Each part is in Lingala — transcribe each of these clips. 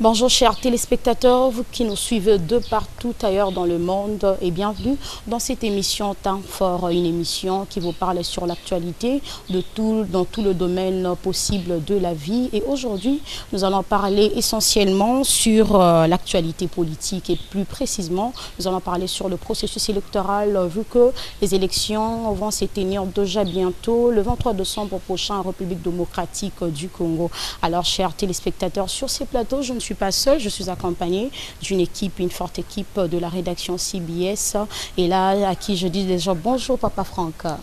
Bonjour chers téléspectateurs, vous qui nous suivez de partout ailleurs dans le monde et bienvenue dans cette émission Temps Fort, une émission qui vous parle sur l'actualité dans tout le domaine possible de la vie. Et aujourd'hui, nous allons parler essentiellement sur l'actualité politique et plus précisément, nous allons parler sur le processus électoral vu que les élections vont se tenir déjà bientôt le 23 décembre prochain en République démocratique du Congo. Alors chers téléspectateurs, sur ces plateaux, je ne suis pas seule, je suis accompagnée d'une équipe, une forte équipe de la rédaction CBS. Et là, à qui je dis déjà bonjour Papa Franck. Bonjour.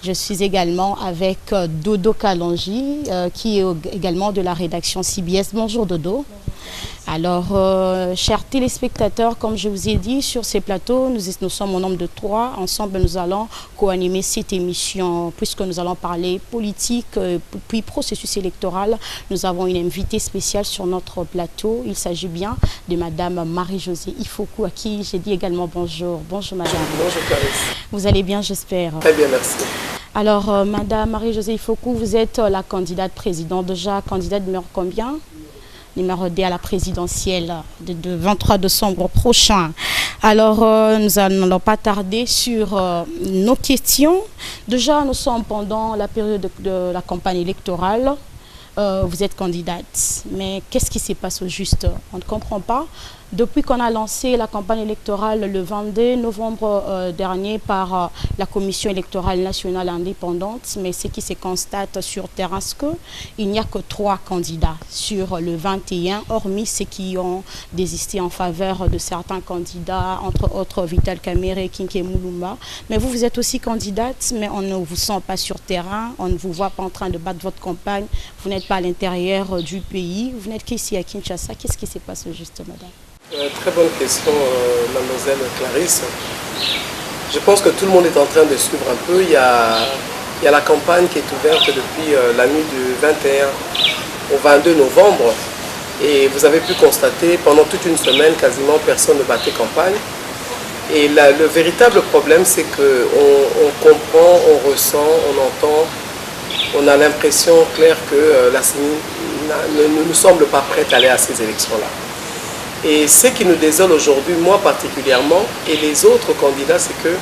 Je suis également avec Dodo Kalonji, qui est également de la rédaction CBS. Bonjour Dodo. Alors, chers téléspectateurs, comme je vous ai dit, sur ces plateaux, nous sommes au nombre de 3. Ensemble, nous allons co-animer cette émission, puisque nous allons parler politique, puis processus électoral. Nous avons une invitée spéciale sur notre plateau. Il s'agit bien de Madame Marie-Josée Ifoku, à qui j'ai dit également bonjour. Bonjour Madame. Bonjour Clarisse. Vous allez bien, j'espère. Très bien, merci. Alors, Madame Marie-Josée Ifoku, vous êtes la candidate présidente. Déjà, candidate numéro combien? Numéro 2 à la présidentielle de 23 décembre prochain. Alors, nous n'allons pas tarder sur nos questions. Déjà, nous sommes pendant la période de la campagne électorale. Vous êtes candidate, mais qu'est-ce qui se passe au juste? On ne comprend pas. Depuis qu'on a lancé la campagne électorale le 22 novembre dernier par la Commission électorale nationale indépendante, mais ce qui se constate sur terrain, c'est qu'il n'y a que 3 candidats sur le 21, hormis ceux qui ont désisté en faveur de certains candidats, entre autres Vital Kamerhe et Kinké Moulumba. Mais vous, vous êtes aussi candidate, mais on ne vous sent pas sur terrain, on ne vous voit pas en train de battre votre campagne, vous n'êtes pas à l'intérieur du pays, vous n'êtes qu'ici à Kinshasa. Qu'est-ce qui se passe au juste, madame? Très bonne question, mademoiselle Clarisse. Je pense que tout le monde est en train de suivre un peu. Il y a la campagne qui est ouverte depuis la nuit du 21 au 22 novembre. Et vous avez pu constater, pendant toute une semaine, quasiment personne ne battait campagne. Et le véritable problème, c'est qu'on comprend, on ressent, on entend, on a l'impression claire que la CENI ne nous semble pas prête à aller à ces élections-là. Et ce qui nous désole aujourd'hui, moi particulièrement, et les autres candidats, c'est que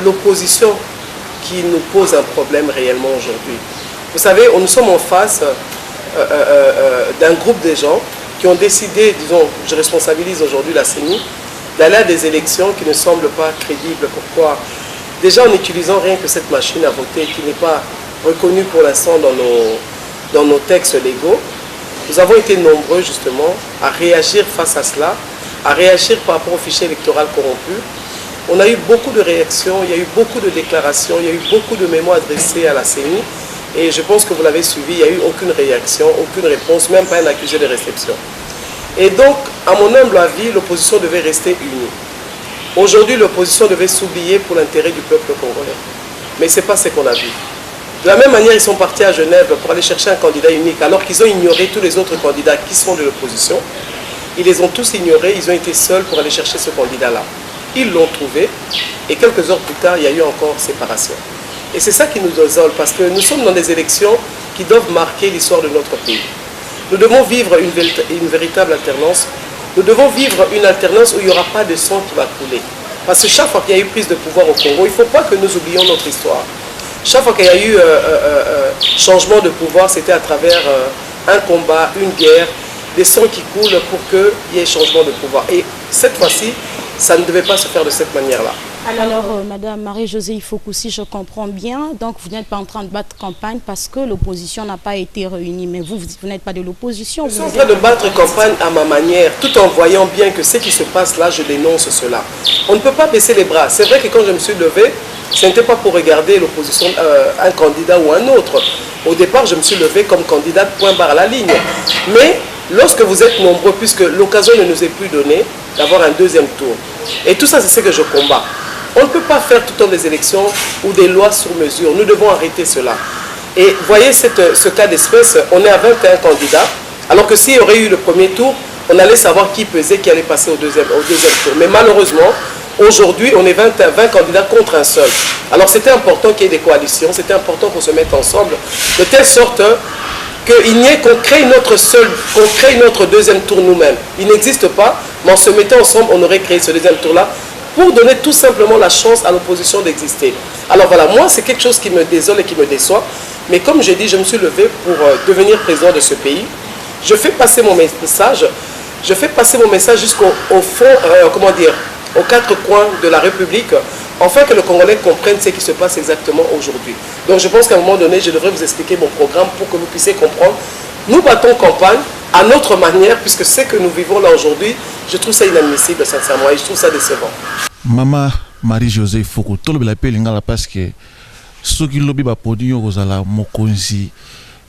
l'opposition qui nous pose un problème réellement aujourd'hui. Vous savez, nous sommes en face d'un groupe de gens qui ont décidé, disons, je responsabilise aujourd'hui la CENI, d'aller à des élections qui ne semblent pas crédibles. Pourquoi? Déjà en utilisant rien que cette machine à voter qui n'est pas reconnue pour l'instant dans nos textes légaux, nous avons été nombreux justement à réagir face à cela, à réagir par rapport au fichier électoral corrompu. On a eu beaucoup de réactions, il y a eu beaucoup de déclarations, il y a eu beaucoup de mémoires adressées à la CENI et je pense que vous l'avez suivi, il n'y a eu aucune réaction, aucune réponse, même pas un accusé de réception. Et donc, à mon humble avis, l'opposition devait rester unie. Aujourd'hui, l'opposition devait s'oublier pour l'intérêt du peuple congolais. Mais ce n'est pas ce qu'on a vu. De la même manière, ils sont partis à Genève pour aller chercher un candidat unique, alors qu'ils ont ignoré tous les autres candidats qui sont de l'opposition. Ils les ont tous ignorés, ils ont été seuls pour aller chercher ce candidat-là. Ils l'ont trouvé, et quelques heures plus tard, il y a eu encore séparation. Et c'est ça qui nous désole, parce que nous sommes dans des élections qui doivent marquer l'histoire de notre pays. Nous devons vivre une véritable alternance. Nous devons vivre une alternance où il n'y aura pas de sang qui va couler. Parce que chaque fois qu'il y a eu prise de pouvoir au Congo, il ne faut pas que nous oublions notre histoire. Chaque fois qu'il y a eu changement de pouvoir, c'était à travers un combat, une guerre, des sangs qui coulent pour qu'il y ait changement de pouvoir. Et cette fois-ci, ça ne devait pas se faire de cette manière-là. Alors, Madame Marie-Josée Ifoku, si je comprends bien, donc vous n'êtes pas en train de battre campagne parce que l'opposition n'a pas été réunie. Mais vous n'êtes pas de l'opposition. Je suis en train de battre campagne à ma manière, tout en voyant bien que ce qui se passe là, je dénonce cela. On ne peut pas baisser les bras. C'est vrai que quand je me suis levé, ce n'était pas pour regarder l'opposition, un candidat ou un autre. Au départ, je me suis levé comme candidate point barre à la ligne. Mais lorsque vous êtes nombreux, puisque l'occasion ne nous est plus donnée d'avoir un deuxième tour. Et tout ça, c'est ce que je combats. On ne peut pas faire tout le temps des élections ou des lois sur mesure. Nous devons arrêter cela. Et voyez ce cas d'espèce, on est à 21 candidats, alors que s'il y aurait eu le premier tour, on allait savoir qui pesait, qui allait passer au deuxième tour. Mais malheureusement, aujourd'hui, on est 20 candidats contre un seul. Alors c'était important qu'il y ait des coalitions, c'était important qu'on se mette ensemble, de telle sorte qu'on crée notre deuxième tour nous-mêmes. Il n'existe pas, mais en se mettant ensemble, on aurait créé ce deuxième tour-là pour donner tout simplement la chance à l'opposition d'exister. Alors voilà, moi, c'est quelque chose qui me désole et qui me déçoit. Mais comme j'ai dit, je me suis levé pour devenir président de ce pays. Je fais passer mon message. Je fais passer mon message jusqu'au fond, aux quatre coins de la République, afin que le Congolais comprenne ce qui se passe exactement aujourd'hui. Donc je pense qu'à un moment donné, je devrais vous expliquer mon programme pour que vous puissiez comprendre. Nous battons campagne à notre manière, puisque ce que nous vivons là aujourd'hui, je trouve ça inadmissible, sincèrement, et je trouve ça décevant. Maman Marie-Josée Foucault, tout le monde parce que ceux qui lobby ba produit aux mokonzi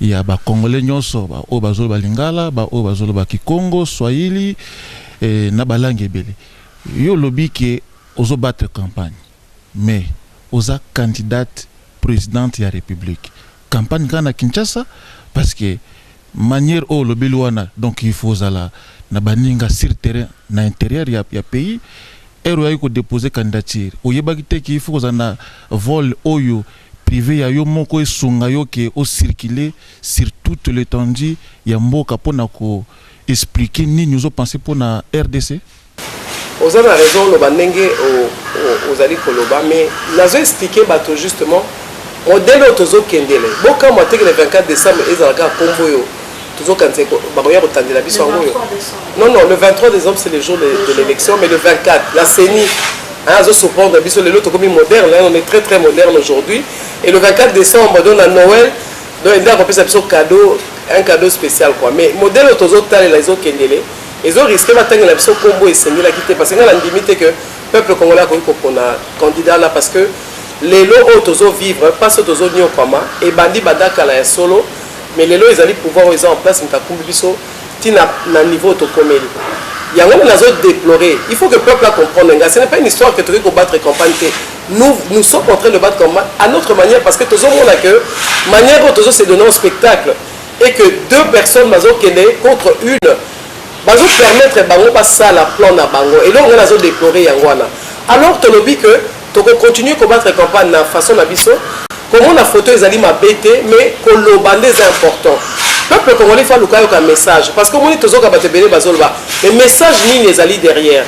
il y a ba congolais nyonso ba o bazolo ba lingala ba o bazolo ba kikongo swahili et na balangue ebele yo lobby que ozo battre campagne mais oza candidate présidente de la République campagne kana Kinshasa parce que manière au lobby wana donc il faut zala na baninga sur terrain na intérieur ya pays et il faut déposer candidature oyebaki te qu'il faut zana vol oyo privé ya yo moko esunga yo ke o circuler sur toute l'étendue ya mboka pona ko expliquer ni nous penser pour na RDC. Vous avez raison le bandenge aux ali koloba mais nazo expliquer bato justement modèle tozo kendele boka moté le 24 décembre ezalaka kombo yo tozo kanze ba koya kotandela biso ngo non le 23 décembre c'est le jour de l'élection mais le 24 la CENI on est très très moderne aujourd'hui. Et le 24 décembre, on donne à Noël, donc il y a un cadeau spécial. Quoi. Mais le modèle les autres ils ont risqué d'atteindre la combo et c'est la quitter parce que la limite que le peuple congolais a candidat là parce que les lots autozo vivre, pas ceux autozo ni au Pama, et bandi badaka la solo, mais les lots ils allaient pouvoir ils ont en place une takumbiso qui n'a niveau autocomélie. Il y a un autre déploré. Il faut que le peuple comprenne. Ce n'est pas une histoire que tu veux battre campagne. Nous sommes en train de battre campagne à notre manière parce que tout le monde a que manière dont c'est donné un spectacle et que deux personnes contre une bazo permettre bango passer la plan na bango et là on a déploré yangwana. Alors tu lobby que tu continuer à combattre campagne de façon abisso comment la photo les alliés m'abêter mais que le bandé est important. Le peuple congolais fait un message parce que moi toujours les messages ni les alliés derrière.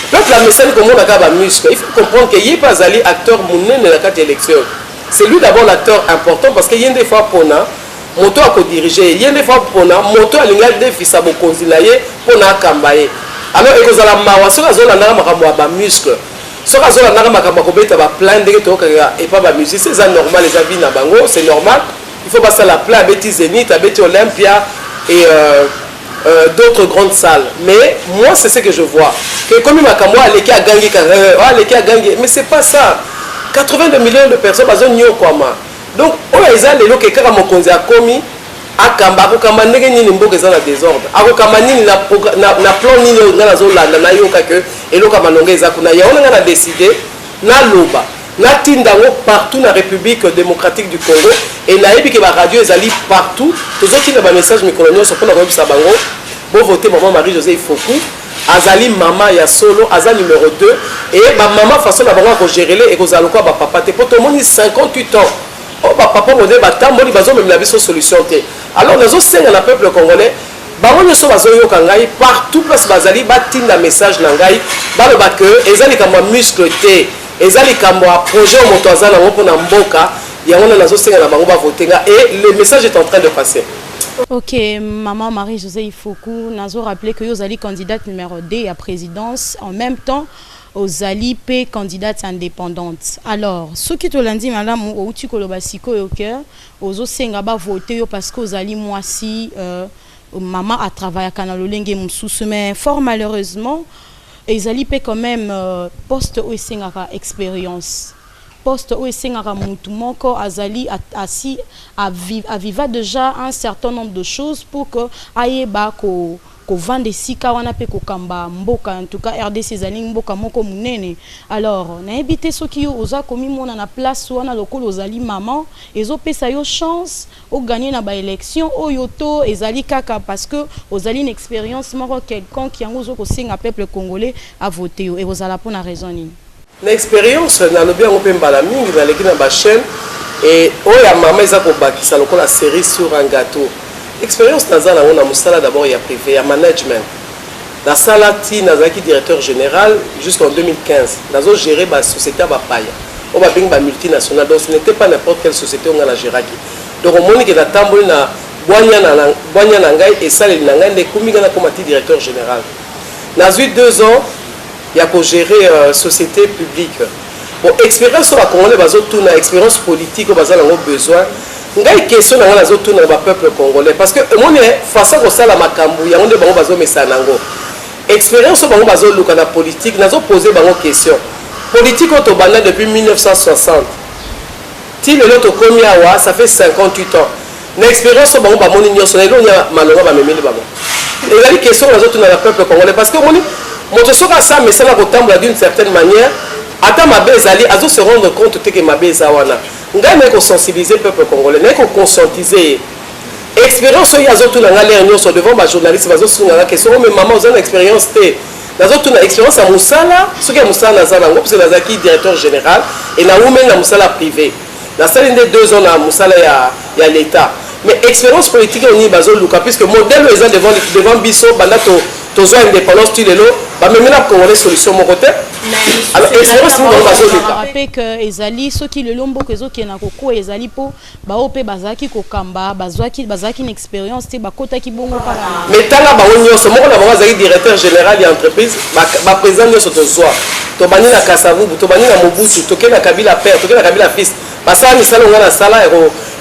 Le peuple a un message comme on a un muscle. Il faut comprendre qu'il n'y a pas allié acteur mouné dans la carte élection. C'est lui d'abord l'acteur important parce qu'il y a des fois pour moto à diriger, il y a des fois pour moto à l'ingal des fils à bokonzilaye pour na kambaye. Alors et que ça la mawaso la zone na makambo ba muscle. Ce que ça na makambo ko beta ba plein de to et pas ba musique, c'est normal les avis na bango, c'est normal. Il faut passer à la plaie à Betty Zénith, à Betty Olympia et d'autres grandes salles. Mais moi, c'est ce que je vois. Que comme il m'a dit, l'équipe a gagné, mais c'est pas ça. 82 millions de personnes, ils ont eu quoi. Donc, ils ont les gens qui ont commis à Kamba, à Kamba, ils ont eu des désordres. À Kamba, ils ont plan ni ils ont décidé, partout dans la République démocratique du Congo et la radio est allée partout tous qui ont des messages micro sur la bango bon voter maman Marie-Josée Foucault azali maman ya solo azali numéro 2 et maman façon la bango gérer et que zaloko ba papa te pour tout le monde 58 ans oh papa modèle batambo li bazo même la biso solution té alors nous sommes le peuple congolais bango nyoso bazoyo kangai partout place bazali batinda message na ngai baloba que ezali kama muscle té ezali kambo a projet au motozana pour na mboka yango na zosenga na bango ba voter et le message est en train de passer. Ok, maman Marie-Josée Foucault nazo rappelé que vous allez candidate numéro 2 à présidence en même temps aux alliés P candidate indépendante. Alors, ce qui te l'a dit madame ou tu koloba siko yo cœur aux osenga ba voter parce que aux alliés moi si maman a travaillé à Canal Olenge msusu mais fort malheureusement ils allaient quand même poste où ils expérience poste où ils ont azali assis à vivre déjà un certain nombre de choses pour que aïeba ko vende sika wana pe ko kamba mboka en tout cas RDC zali mboka moko munene alors na éviter ceux qui oza komi mona na place wana lokolo ozali maman ezo pesa yo chance au gagner na ba élection oyoto ezali kaka parce que ozali une expérience moko quelqu'un qui yango ko singa peuple congolais à voter et ozala pour na raison ni l'expérience na lobi ngo pe mbala mingi na leki na ba chaîne et oya maman eza ko bakisa lokola série sur un gâteau expérience nazala on a musala d'abord il y a privé il y a management dans salati nazaki directeur général jusqu'en 2015 nazo gérer ba société ba paya on va bien ba multinationale donc ce n'était pas n'importe quelle société on a la gérer donc on moni que la tamboli na boanya na ngai et ça les ngai de kuminga na comme directeur général nazu 2 ans il y a ko gérer société publique bon expérience sur la congolais bazo tout na expérience politique bazala ngo besoin ngai question na ngala zo tout na ba peuple congolais parce que mon face à ça la makambu ya onde bango bazo mesana ngo expérience bango bazo luka na politique nazo poser bango question politique auto banda depuis 1960 ti le loto komi awa ça fait 58 ans na expérience bango ba moni nyoso na ilonya malonga ba memeli bango et la question nazo tout na la peuple congolais parce que moni moto soka ça mais ça la kotambola d'une certaine manière ata mabe ezali azo se rendre compte que mabe ezawana ngai na ko sensibiliser peuple congolais na ko conscientiser expérience oyo azo tuna ngale nyonso devant ba journaliste bazo sunga la question mais maman vous avez expérience té nazo tuna expérience à musala ce que musala nazala ngo parce que nazaki directeur général et na women na musala privé na salle de 2 ans na musala ya l'état mais expérience politique on y bazo luka puisque modèle les devant biso banda to zo indépendance tu lelo ba memela congolais solution mon côté alors expérience nous on bazo luka rappelle que ezali soki le lombo kezo ki na koko ezali po ba opé bazaki kokamba bazwaki une expérience te bakota ki bongo para mais tala ba onyo so moko na ba zaki directeur général ya entreprise ba président nyo so to zwa to bani na Kasavubu to bani na Mobutu to ke na Kabila père to ke na Kabila fils pasala misala ngana sala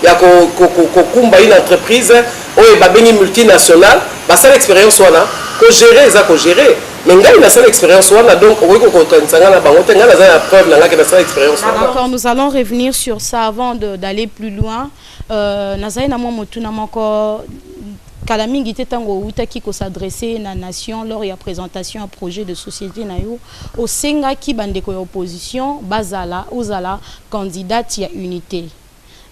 ya ko kumba une entreprise oyo ba beni multinationale ba sala expérience wana ko gérer za ko gérer mais ngai na sala expérience wana donc oyo ko kontsanga na bango te ngana za preuve na ngaki na sala expérience wana. D'accord, nous allons revenir sur ça avant d'aller plus loin. Nazai na mo motuna moko kala mingi te tango utaki ko s'adresser na nation lors ya présentation un projet de société na yo au senga ki bandeko ya opposition bazala ozala candidate ya unité.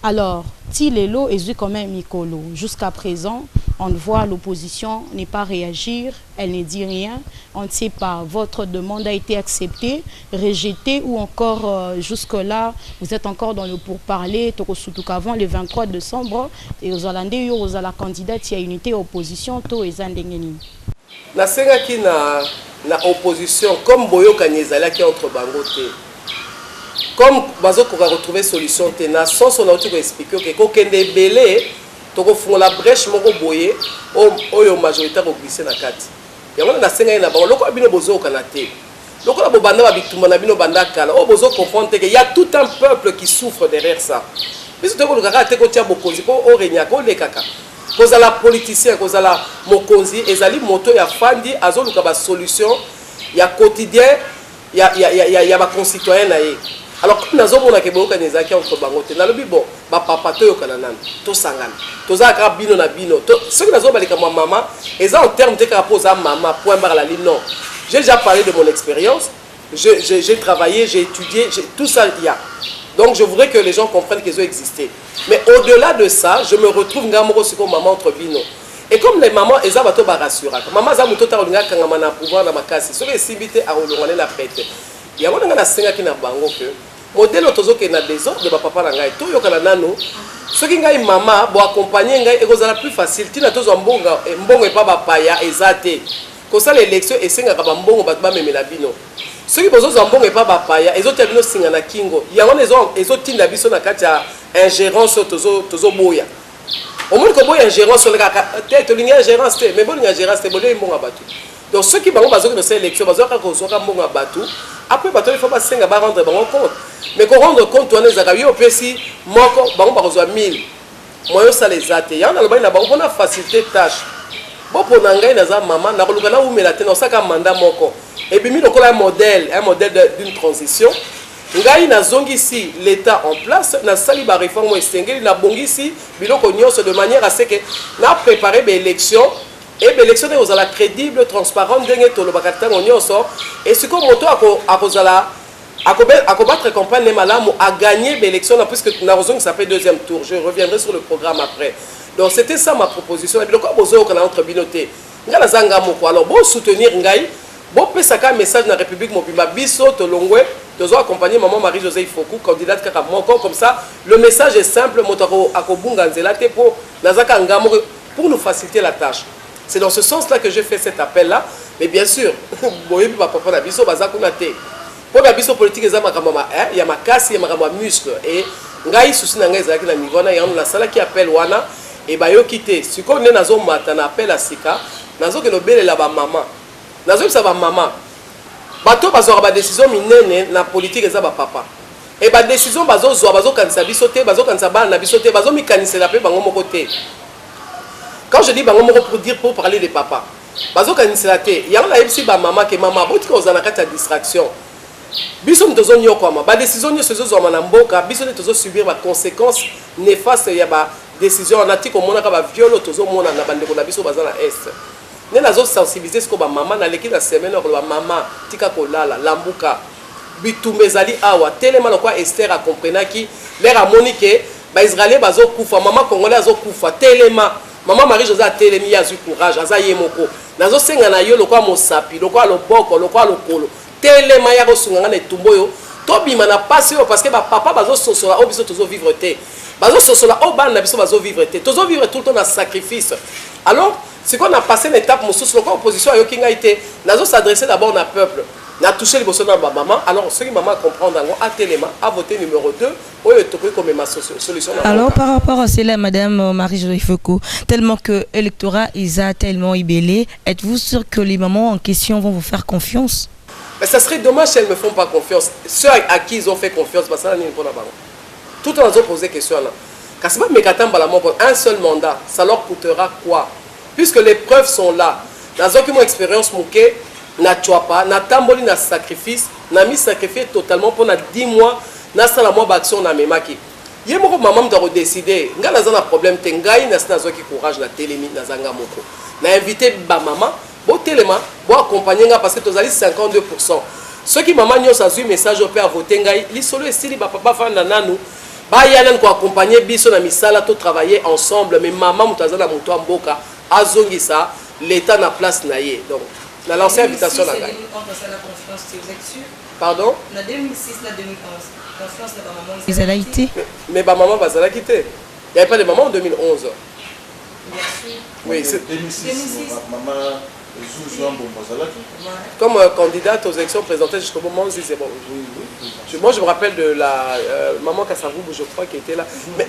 Alors, Tilelo est vu comme un Mikolo. Jusqu'à présent, on voit l'opposition n'est pas réagir, elle ne dit rien. On ne sait pas, votre demande a été acceptée, rejetée ou encore jusque-là, vous êtes encore dans le pourparler. Surtout qu'avant le 23 décembre, et aux Hollandais, aux la candidate, il y a unité opposition, to et Zandengeni. Na senga ki na opposition, comme Boyo Kanyezala qui est entre Bangote. Comme bazo ko retrouver solution tena sans son auto expliquer que ko kende belé to ko fungula brèche moko boye oyo majoritaire ko glisser na kati ya wana na senga ina ba loko bino bozo kana te loko la bobanda ba bitumba na bino banda kala o bozo comprendre que il y a tout un peuple qui souffre derrière ça biso to ko lukaka te ko tia bokonzi po o renya ko le kaka kozala politicien kozala mokonzi ezali moto ya fandi azo luka ba solution ya quotidien ya ba concitoyen na ye. Alors comme nous avons que beaucoup de gens entre bangote na lobi bon ba papa to yokana nan to sangana to za ka bino na bino to ce que nous avons balika maman et ça en termes de rapport à maman point barre la ligne non j'ai déjà parlé de mon expérience j'ai travaillé j'ai étudié tout ça il y a donc je voudrais que les gens comprennent qu'ils ont existé mais au-delà de ça je me retrouve ngamoko siko maman entre bino et comme les mamans eza bato ba rassuraka maman za muto ta olinga kangama na pouvoir na makasi so que sibité a olongane la fête il y a wana na senga ki na bango que modèle autozoke na désordre de papa na ngai to yokana nano soki ngai mama bo accompagner ngai ekozala plus facile tina tozo mbongo e pa ba paya ezate ko sala élection esenga ka mbongo bat ba memela bino soki bozo mbongo e pa ba paya ezotia bino singa na kingo yango ezotinda biso na kati ya ingérence tozo boya au moins ko boya ingérence sur le ka te linga ingérence te mais bon ingérence te bolé mbongo batu donc ceux qui bango bazoki no sala élection bazoka ko zoka mbongo batu après bato il faut pas senga ba rendre bango compte mais qu'on rendre compte on les a eu au PC moko bango ba reçoit 1000 moyo ça les a te yana le ba na bango na facilité tâche bon pour ngai na za maman na koluka na umela te no saka mandat moko et puis mi lokola un modèle d'une transition ngai na zongi ici l'état en place na sali ba réforme estengeli na bongisi biloko nyonso de manière à ce que na préparer des élections et l'élection est aux crédible, transparente, dernier tout le bacatan nyonso et ce qu'on moto à combattre campagne malamu à gagner l'élection puisque na raison ça fait deuxième tour. Je reviendrai sur le programme après. Donc c'était ça ma proposition et puis quoi bozo kana entre binoté. Ngala zanga moko alors bon soutenir ngai, bon pesaka message na République mobimba biso to longwe, dozo accompagner maman Marie-Josée Fokou candidate kaka moko comme ça. Le message est simple moto akobunga nzela te po nazaka ngamo pour nous faciliter la tâche. C'est dans ce sens-là que j'ai fait cet appel-là. Mais bien sûr, il y a politique, il y a ma casse, il y a ma muscle. Et ngai souci na ngai ezalaki na niveau na yango na sala qui appelle wana et bayo kité siko ne nazo mata na appel asika nazo ke lobelela ba mama nazo bisa ba mama bato bazora ba décision minene na politique eza ba papa et ba décision bazo zo bazo kanisa biso te bazo kanisa bana biso te bazo mikanisela pe bango moko te. Quand je dis bango moko pour parler des papas bazo kanisela te yango na yebisi ba mama ke mama botika ozana kati ya distraction. Biso mtozo nyokoma ba décision nyo sezo zo na mboka biso ne tozo subir ba conséquences néfastes ya ba décision on ati ko mona ka ba violo tozo mona na bandeko na biso bazana est ne nazo sensibiliser ko ba mama na leki na semaine ko ba mama tika ko lala lambuka bitumbezali awa telema lokwa Esther a comprenaki l'air a monique ba israélien bazo kufa mama congolais azo kufa telema mama Marie-Josée a telemi ya zu courage aza yemoko nazo senga na yo lokwa mosapi lokwa loboko lokwa lokolo telema ya kosunga na tumboyo to bima na passe parce que ba papa bazo sosola o biso tozo vivre te bazo sosola o bana biso bazo vivre te tozo vivre tout le temps dans sacrifice. Alors c'est qu'on a passé une étape mosusu lokwa opposition ayo kinga été nazo s'adresser d'abord na peuple na toucher les bosso na ba maman. Alors ceux qui maman comprendre ngo a telema a voté numéro 2 oyo tokoi comme ma solution. Alors par rapport à cela madame Marie-Josée Foucault, tellement que électorat ils a tellement ibélé, êtes-vous sûr que les mamans en question vont vous faire confiance? Mais ça serait dommage si elles ne me font pas confiance. Ceux à qui ils ont fait confiance, parce que ça n'est pas là. Tout le monde a posé question là. Car c'est pas un seul mandat, ça leur coûtera quoi? Puisque les preuves sont là. Dans aucune expérience, mouké, n'a pas, n'a tamboli, n'a sacrifice, n'a mis sacrifié totalement pendant 10 mois, n'a pas la moindre action, n'a même qui. Il y a beaucoup de mamans qui ont décidé, n'a pas un problème, tengaï, n'a pas courage, n'a télémi, n'a pas moko. N'a invité ma maman. Bon téléma, bon accompagner parce que tu as 52%. Ceux qui maman ont eu message au père voter ngai, li solo et si papa fanda nanu, ba yalen ko accompagner biso na misala to travailler ensemble mais maman mutazana muto mboka azongisa l'état na place naie. Donc la lancé invitation na ngai. Pardon? Na 2006 na 2011. Confiance de maman ils allaient été. Mais ba maman va s'ala quitter. Il y avait pas de maman en 2011. Oui, c'est 2006. Maman comme candidate aux élections présentées jusqu'au moment où c'est bon. Moi je me rappelle de la maman Kassavou, je crois, qui était là. Mais,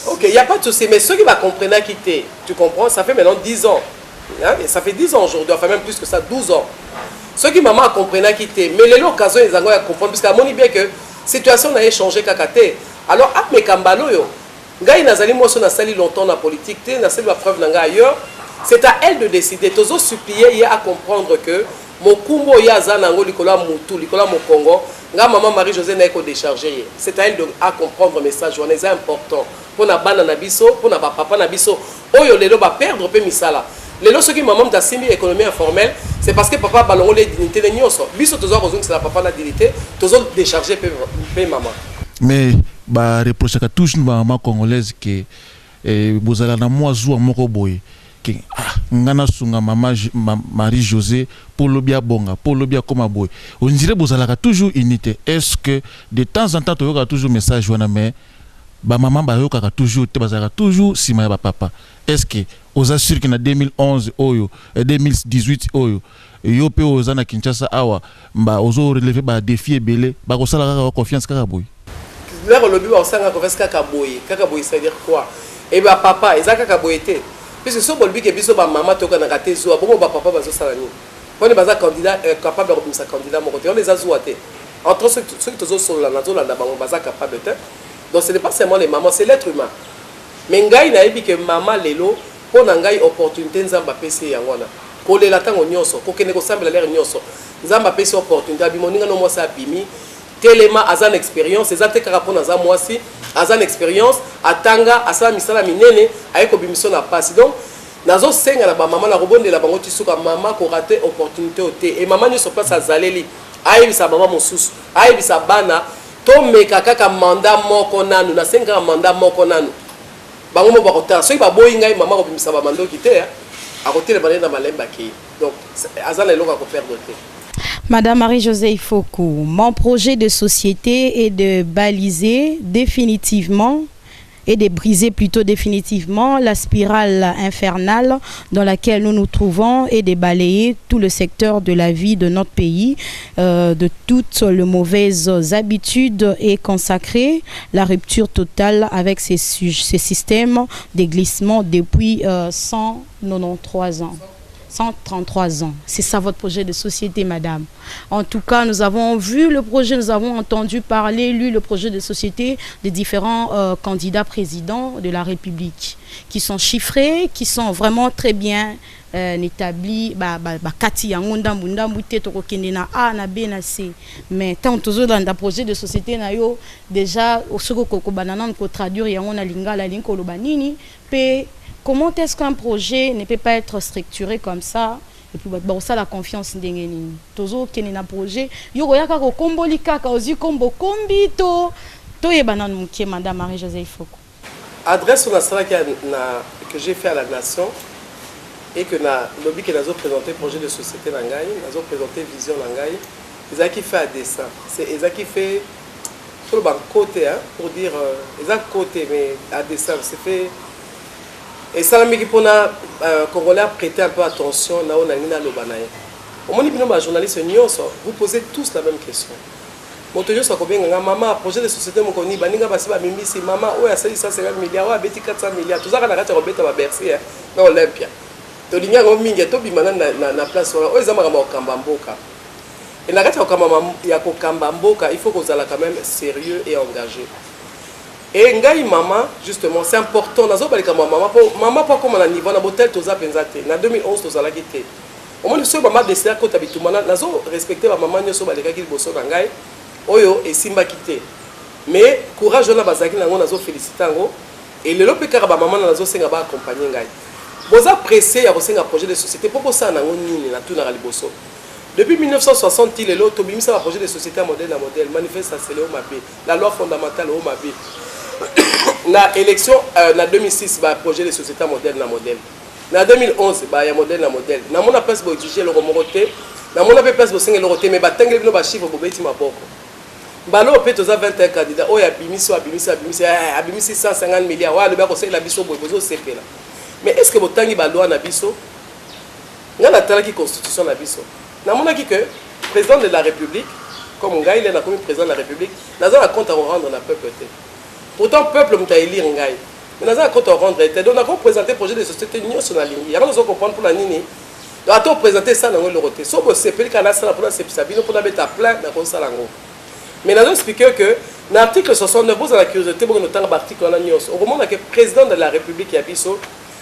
ok, il n'y a pas de souci. Mais ceux qui m'ont compris quitter, tu comprends, ça fait maintenant 10 ans. Hein? Et ça fait 10 ans aujourd'hui, enfin même plus que ça, 12 ans. Ceux qui m'ont compris quitter, mais les l'occasion ils ont comprendre, parce qu'à mon avis bien que la situation n'a changé kakate. Alors, à mes kambalo yo, Gaï Nazali, moi, on a sali longtemps dans la politique, on a sali la preuve ailleurs. C'est à elle de décider. Tozo supplier à comprendre que mon kumbo yaza nango likola mutu likola mo Congo. Nga maman Marie-Josée n'a pas déchargé. C'est à elle de à comprendre le message. C'est important. Pour na bana na biso, pour na papa na biso. Oyo lelo ba perdre pe misala. Lelo ceux qui maman da simi économie informelle, c'est parce que papa balongo les dignités les nyonso. Biso tozo rozong c'est la papa na dignité, tozo décharger pe maman. Mais ba reprocher ka toujours maman congolaise que bozala na moazu moko boye. Ngana sunga mama Marie-Josée pour le bien bonga pour le bien comme boy on dirait bozalaka toujours unité. Est-ce que de temps en temps tu auras toujours message wana mais ba maman ba yoka toujours te bazalaka toujours sima ya ba papa? Est-ce que aux assure que na 2011 oyo 2018 oyo yo pe ozana Kinshasa awa ba ozo relever ba défi belé ba ko sala confiance kaka boy là le but on sanga confiance kaka boy ça veut dire quoi? Et ba papa ezaka kaka boy té. Puisque si on dit que biso ba maman toka na raté zo bon ba papa bazo sala ni on est baza candidat capable de sa candidat mon côté on les a zouaté entre ceux qui tozo solo na zo la bango baza capable de. Donc ce n'est pas seulement les mamans, c'est l'être humain. Mais ngai na yebi que maman lelo pour ngai opportunité nzamba pesi yangona ko le latango nyonso ko kene ko sambela l'air nyonso nzamba pesi opportunité abimoninga no mosa bimi telema azan expérience ezate kaka pona za mwasi azan expérience atanga asala misala minene ayeko bimission na passe. Donc nazo senga na ba mama na robonde la bango tisuka mama ko rater opportunité oté et maman nyo so place azaleli ayebisa mama mosusu ayebisa bana to meka kaka mandat moko nanu na senga mandat moko nanu bango mo bakota so ba boyi ngai mama ko bimisa ba mando kité a côté le balé na malemba ki. Donc azala eloko ko perdre té. Madame Marie-Josée Foucault, mon projet de société est de baliser définitivement et de briser plutôt définitivement la spirale infernale dans laquelle nous nous trouvons et de balayer tout le secteur de la vie de notre pays, de toutes les mauvaises habitudes et consacrer la rupture totale avec ces systèmes de glissement depuis 193 ans. 133 ans. C'est ça votre projet de société, madame. En tout cas, nous avons vu le projet, nous avons entendu parler, lu le projet de société des différents candidats présidents de la République qui sont chiffrés, qui sont vraiment très bien établis. Mais tant toujours dans le projet de société, déjà, au second banana, traduire la linga, la linga, comment est-ce qu'un projet ne peut pas être structuré comme ça et puis ça la confiance ndengeni tozo kene na projet yoko yaka ko komboli kaka ozi kombo kombito to yebana mukie madame Marie-Josée Ifoko adresse on a ça que j'ai fait à la nation et que na lobby que nazo présenter projet de société nangai nazo présenter vision nangai ils a qui fait à dessin c'est ils a qui fait sur le côté hein pour dire ils a côté mais à dessin c'est fait. Et ça m'a dit qu'on a Congolais prêté un peu attention là où on a mis le banaï. Au moins les journalistes vous posez tous la même question. Mon tenue soit combien maman projet de société mon connu baninga basi ba mimisi maman ouais ça 150 milliards ouais beti 400 milliards tout ça kana kata robeta ba Bercy hein na Olympia. To linya ngo mingi to bimana na place wana oyo zama kama okamba mboka. Et na kata okamba ya kokamba mboka il faut qu'on soit quand même sérieux et engagé. Et ngai maman justement c'est important nazo balika maman pas comme na niveau na botel toza penzate na 2011 toza la quitté au moins ce maman décidé ko tabitumana nazo respecter ba maman nyoso balika ki boso na ngai oyo et simba quitté mais courage na bazaki nango nazo féliciter ngo et le lopeka ba maman nazo senga ba accompagner ngai boza pressé ya kosenga projet de société pour ça nango nini na tuna liboso. Depuis 1960, il est là, il y a un projet de société modèle, manifeste à Mabe, la loi fondamentale au Mabe. La élection en 2006, il y a un projet de société modèle. En 2011, il y a un modèle. Il y a un place pour étudier le remoroté, il y a un place pour le remoroté, mais il y a un chiffre pour le remoroté. Il y a 21 candidats, il y a 150 milliards, il y a un CP. Mais est-ce que vous avez une loi Nabiso? Il y a une constitution Nabiso. Je sais que le président de la République, comme on est le président de la République, nous avons un compte à rendre dans le peuple. Pourtant, le peuple est élire. Mais nous avons un compte à rendre. Donc, nous avons présenté le projet de société Union sur la ligne. Nous avons compris pour la ligne. Nous avons présenté ça dans le roté. Si vous avez fait ça pour la CPSABINO, pour la mettre à plein dans le salon. Mais nous avons expliqué que dans l'article 69, vous avez la curiosité, vous avez l'article au moment où le président de la République, Yabiso,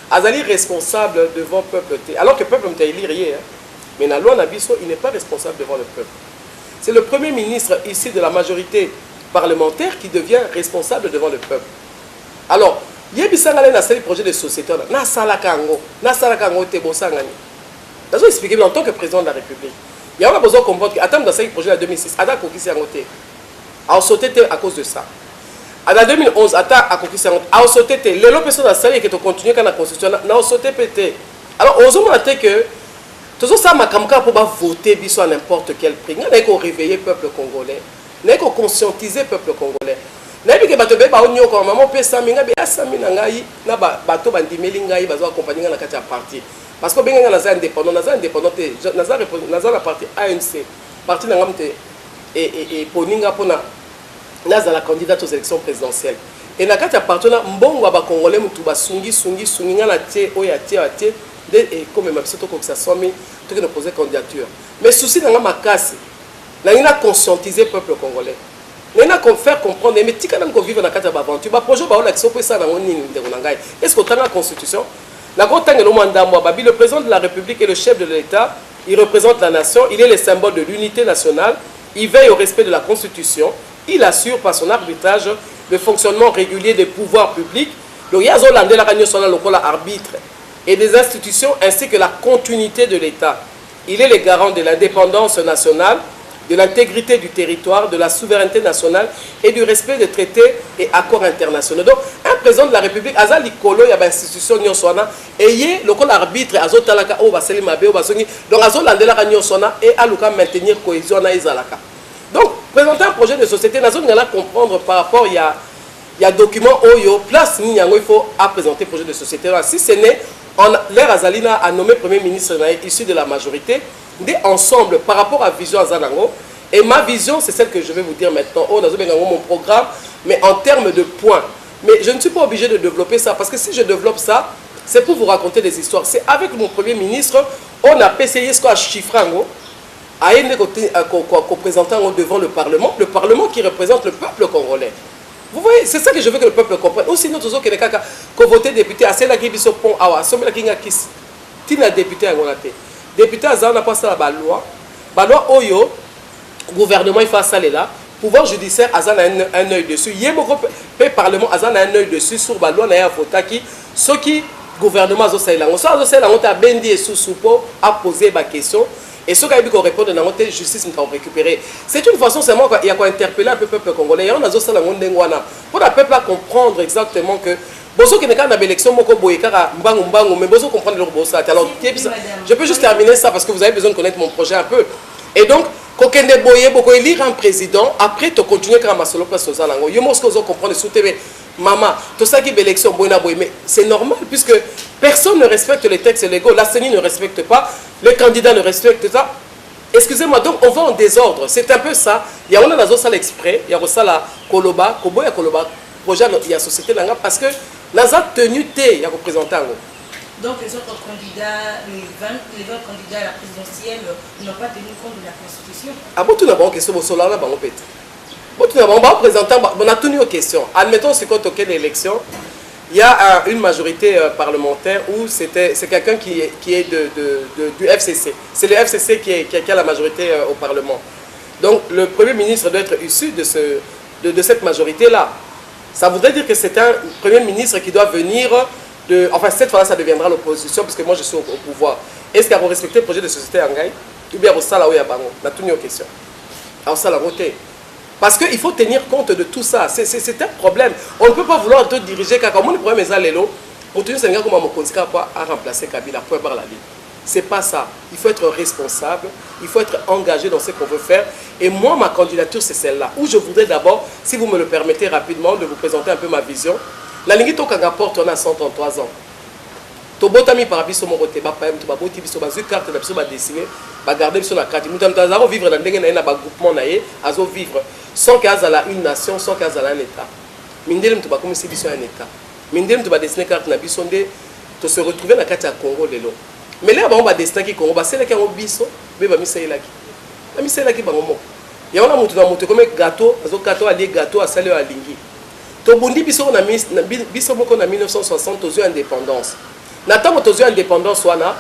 a été responsable devant le peuple. Alors que le peuple est élire. Mais la loi Nabiso, il n'est pas responsable devant le peuple. C'est le premier ministre ici de la majorité parlementaire qui devient responsable devant le peuple. Alors, il y a un projet de société. Nous avons expliqué en tant que président de la République. Il y a besoin de comprendre que, attends, dans ce projet de 2006, Ada Kokisi Angote a sauté à cause de ça. En 2011, Ada a Kokisi Angote a sauté, les autres personnes dans la salle qui ont continué dans la Constitution, n'a sauté pété. Alors, on a dit que tout ça, pour voter à n'importe quel prix. Nous avons réveillé le peuple congolais. Nous avons conscientisé le peuple congolais. Nous avons dit que nous avons accompagné la partie. Parce que nous sommes indépendants, nous sommes la partie ANC. Parti et Poninga pour la candidate aux élections présidentielles. Et nous avons parti mbongo ba congolais mutuba sungi na tie oya tie et comme même si tout ça soit mis tout que nous poser candidature. Mais souci dans ma casse, nous avons conscientisé le peuple congolais. Nous avons faire comprendre mais si quand nous vivons dans la aventure, bah projet bah l'action pour ça dans est-ce qu'on a la constitution? La grande le président de la République et le chef de l'État, il représente la nation, il est le symbole de l'unité nationale, il veille au respect de la constitution, il assure par son arbitrage le fonctionnement régulier des pouvoirs publics. Donc il y a un arbitre et des institutions ainsi que la continuité de l'État. Il est le garant de l'indépendance nationale, de l'intégrité du territoire, de la souveraineté nationale et du respect des traités et accords internationaux. Donc, un président de la République, Azal Likolo, il y a une institution et il y a le arbitre, Azal Talaka, Obaseli Mabe, Obasoni, donc Azal Landela Nyosona et Aluka maintenir cohésion à Izalaka. Donc, présenter un projet de société, nous allons comprendre par rapport il y a document Oyo, place Ninyango, il faut présenter projet de société. Si ce n'est, l'air Azalina a nommé Premier ministre issu de la majorité, ensemble par rapport à Vision Azalango. Et ma vision, c'est celle que je vais vous dire maintenant. Oh, mon programme, mais en termes de points. Mais je ne suis pas obligé de développer ça, parce que si je développe ça, c'est pour vous raconter des histoires. C'est avec mon Premier ministre, on a essayé ce qu'on a chiffré, à représentant devant le Parlement qui représente le peuple congolais. Vous voyez, c'est ça que je veux que le peuple comprenne. Ou sinon, tous les gens qui ont voté député, à celle qui sont pont, à ceux qui ont été député à Gonate. Député à Zana, pas ça la loi. La loi Oyo, gouvernement, il fait ça là. Pouvoir judiciaire, Azan a un œil dessus. Il y a un parlement, Azan a un œil dessus sur la loi Naya Fotaki. Ce qui, gouvernement, a bendi et sous-soupo, a posé ma question. Et ceux qui ont dit qu'on répond dans la justice, nous avons récupéré. C'est une façon seulement qu'il y a quoi interpeller un peu le peuple congolais. Il y a un pour le peuple à comprendre exactement que Bozo qui n'est pas dans l'élection, mais Bozo comprendre leur bossa. Alors, je peux juste terminer ça parce que vous avez besoin de connaître mon projet un peu. Et donc, quand on boye, beaucoup élire un président, après tu continues à masolo place aux alango. Yo mosque vous comprendre sous TV. Maman, tout ça qui est élection, mais c'est normal puisque personne ne respecte les textes légaux. La CENI ne respecte pas, les candidats ne respectent pas. Excusez-moi, donc on va en désordre. C'est un peu ça. Il y a un salle exprès, il y a ça la Koloba, Koboya Koloba, projet il y a société là parce que Naza tenu T, il y a représenté. Donc les autres candidats, les 20 candidats à la présidentielle n'ont pas tenu compte de la Constitution. Ah bon, tout d'abord, question au solar là, on peut. Bon, tout d'abord, on va présenter, on a tenu aux questions. Admettons, c'est quand on a l'élection, il y a une majorité parlementaire où c'est quelqu'un qui est du FCC. C'est le FCC qui a la majorité au Parlement. Donc le Premier ministre doit être issu de cette majorité-là. Ça voudrait dire que c'est un Premier ministre qui doit venir enfin, cette fois-là, ça deviendra l'opposition, parce que moi, je suis au pouvoir. Est-ce qu'il y a respecté le projet de société en Gaï? Ou bien, ça, là où il y a Bango? On a tenu aux questions. Alors, ça, la voté. Parce qu'il faut tenir compte de tout ça. C'est un problème. On ne peut pas vouloir te diriger, car comme le problème est là, pour tenir Sénégal comme Mokonzika à remplacer Kabila, pour par la ligne. C'est pas ça. Il faut être responsable, il faut être engagé dans ce qu'on veut faire. Et moi, ma candidature, c'est celle-là. Où je voudrais d'abord, si vous me le permettez rapidement, de vous présenter un peu ma vision. La ligne Tokanga porte, on a 133 ans. Tobotami par biso mon côté, ba pam, ba boti biso ba carte na biso ba dessiner, ba garder biso na carte. Mutam tazaro vivre dans ndenge na ba groupement na ye, azo vivre sans qu'à la une nation, sans qu'à la un état. Mindelem to ba comme si biso un état. Mindelem to ba dessiner carte na biso ndé to se retrouver na carte ya Congo lelo. Mais là on va dessiner qui Congo, ba c'est là qui on biso, be ba misela ki. Ba misela ki ba ngomo. Ya on a mutu na mutu comme gâteau, azo gâteau ali gâteau a salé a lingi. Tobundi biso na biso moko na 1960 aux indépendance. Natamo aux indépendance wana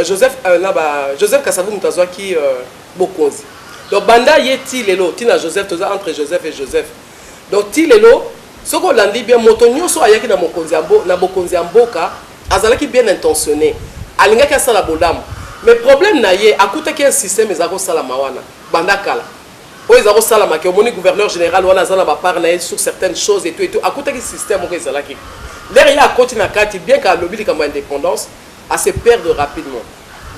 Joseph Kasavu mutazwa ki bokonzi. Donc banda yeti lelo tina Joseph toza entre Joseph et Joseph. Donc ti lelo soko landi bien moto nyoso ayaki na mokonzi ambo na bokonzi amboka azalaki bien intentionné. Alingaki asala bolamu. Mais problème na ye akutaki un système ezako sala mawana banda kala. Ils ont salama que mon gouverneur général on a zala ba parler sur certaines choses et tout à côté du système au Zalaki. Derrière à continuer à carte bien qu'à lobby comme indépendance à se perdre rapidement.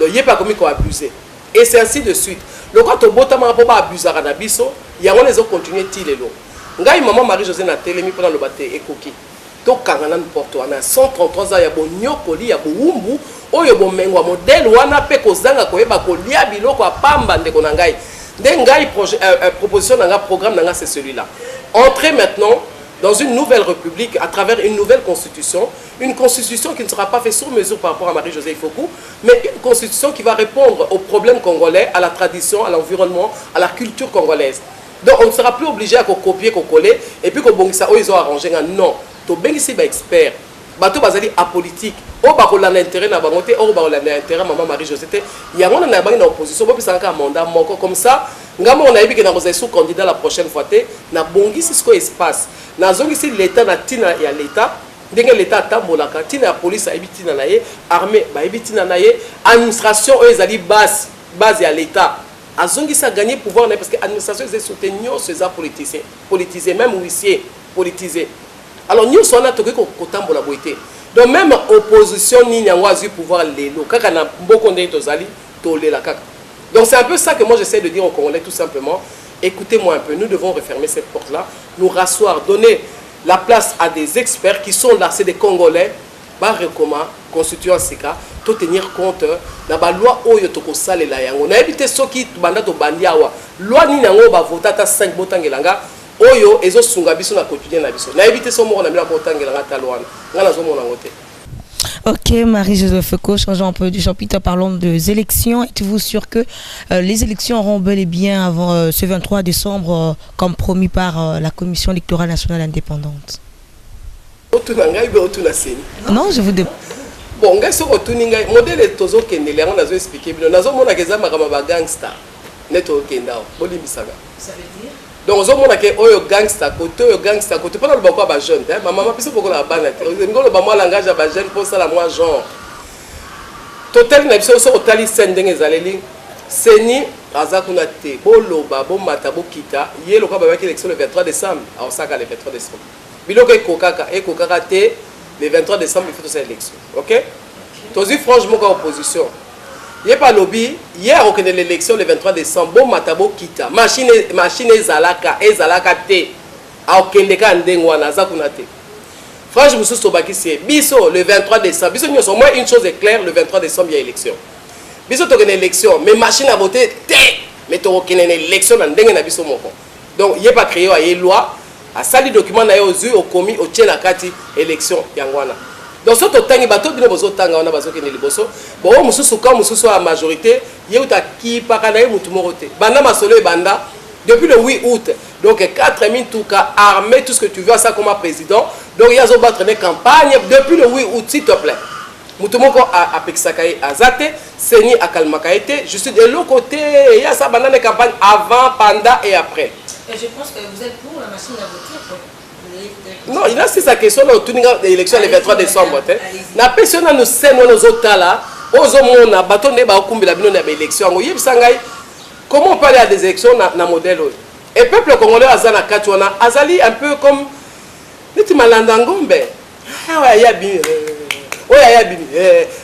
Donc il y a pas comme qu'on abusé. Et c'est ainsi de suite. Le quand au botama pas abuser à Nabiso, il y a on les ont continué tilelo. Ngai maman Marie-Josée na télémi pendant le baté et coquille. Donc kangana porto on a 133 ans ya bon nyokoli ya boumbu oyo bon mengwa modèle wana pe kozanga ko yeba ko lia biloko apamba ndeko na ngai. Proposition d'un programme, c'est celui-là. Entrer maintenant dans une nouvelle république à travers une nouvelle constitution qui ne sera pas faite sur mesure par rapport à Marie-Josée Fokou, mais une constitution qui va répondre aux problèmes congolais, à la tradition, à l'environnement, à la culture congolaise. Donc on ne sera plus obligé à copier, coller, et puis ils ont arrangé. Non, tu es ici expert. Bato bazali apolitique o bakola na intérêt na bangote o bakola na intérêt maman Marie-Josée il y a on na bangi na opposition bo pisanga un mandat moko comme ça ngamo on a yebi que na sous candidat la prochaine fois té na bongi sisko espace na zongi si l'état na tina ya l'état ndenge l'état tambolaka tina ya police a tina na ye armée ba tina na ye administration eux ezali base ya l'état azongi ça gagner pouvoir parce que administration c'est soutenir ces politiciens politisés même huissier politisé. Alors nous sommes là pour tambola boité. Donc même opposition ni n'yangoazi pouvoir l'élo. Kaka na mboko ndé tozali tolé la kaka. Donc c'est un peu ça que moi j'essaie de dire aux Congolais tout simplement écoutez-moi un peu, nous devons refermer cette porte-là, nous rasseoir, donner la place à des experts qui sont là, c'est des Congolais, bah recommande, constituant ces cas, tout tenir compte na ba loi oyo toko sale la yango. Na éviter ceux qui banda to bandiawa. Loi ni nango ba vota ta 5 botangelanga oyo ezo sunga biso na quotidien na biso. Na éviter so mo na mila botangelanga ta loi. Ngana zo mo na ngote. Ok, Marie-Joseph Foucault, changeons un peu du chapitre, parlons des élections. Êtes-vous sûr que les élections auront bel et bien avant ce 23 décembre, comme promis par la Commission électorale nationale indépendante? Non, je vous demande. Bon, ngai soko tuni ngai modèle tozo kende le nazo expliquer bino nazo mona ke za makama ba gangster neto kenda o limbisaka. Ça veut dire donc zo mona ke oyo gangster côté pendant le bako ba jeune hein maman piso boko la bana ngolo ba moi langage ba jeune pour ça la moi genre total na biso so otali sendenge zaleli seni azakuna te boloba bo mata bo kita yelo kwa ba ki élection le 23 décembre au saka le 23 décembre biloko ekokaka te le 23 décembre, il faut cette élection. Ok? Tozi franchement comme opposition. Il n'y a pas lobby. Hier, on connaît l'élection le 23 décembre. Bon, matabo kita. Machine ezalaka te. A okendeka ndengwana zakuna te. Franchement, monsieur Sobaki c'est biso le 23 décembre. Biso nous au moins une chose est claire, le 23 décembre il y a élection. Biso to connaît élection, mais machine à voter te. Mais to connaît élection na ndenge na biso moko. Donc, il n'y a pas créé une loi. A sali document na yo zu au commis au tien la kati élection yangwana. Donc ce totangi bato bino bozo tanga wana bazo kene liboso. Bon mususu ka mususu a majorité yeuta ki pakana ye mutu morote. Banda masolo e banda depuis le 8 août. Donc 4000 touka armé tout ce que tu veux ça comme président. Donc il y a zo battre des campagnes depuis le 8 août s'il te plaît. Mutu moko a pexakaye azate, seni akalmakaete, juste de l'autre côté, il y a ça banda des campagnes avant, pendant et après. Et je pense que vous êtes pour la machine à voter. Non, il a sa question dans l'élection le 23 décembre. La personne nous sait nos autres là, aux hommes na bâton ne ba okumbi la bino na élection. Comment on peut aller à des élections na modèle? Et peuple congolais azana katwana azali un peu comme niti malanda ngombe. Ah ya bi. Oya bi.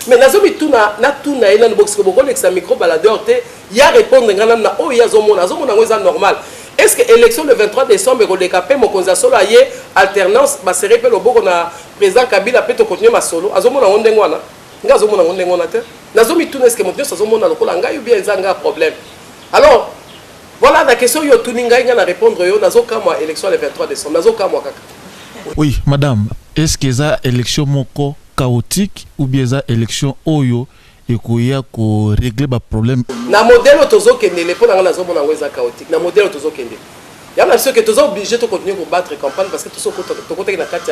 Mais nazomi tuna na tuna ina box ko boko lexa micro baladeur te ya répondre ngana na oya zomona ngweza normal. Est-ce que l'élection le 23 décembre est décapée mon solo aye alternance ba seré pe loboko na président Kabila peut continuer ma solo azomona onde ngwana nga azomona onde ngwana te nazomi tuna est-ce que mon Dieu azomona lokola nga yo bien zanga problème. Alors voilà la question yo tuninga nga na répondre yo nazoka moi élection le 23 décembre nazoka moi kaka. Oui madame, est-ce que ça élection moko chaotique ou bien ça élection oyo et qu'il y a ko régler ba problème na modèle tozo kende le pona na zomona ngweza chaotique na modèle tozo kende ya na ce que tozo obligé de continuer à battre campagne parce que tozo côté na kati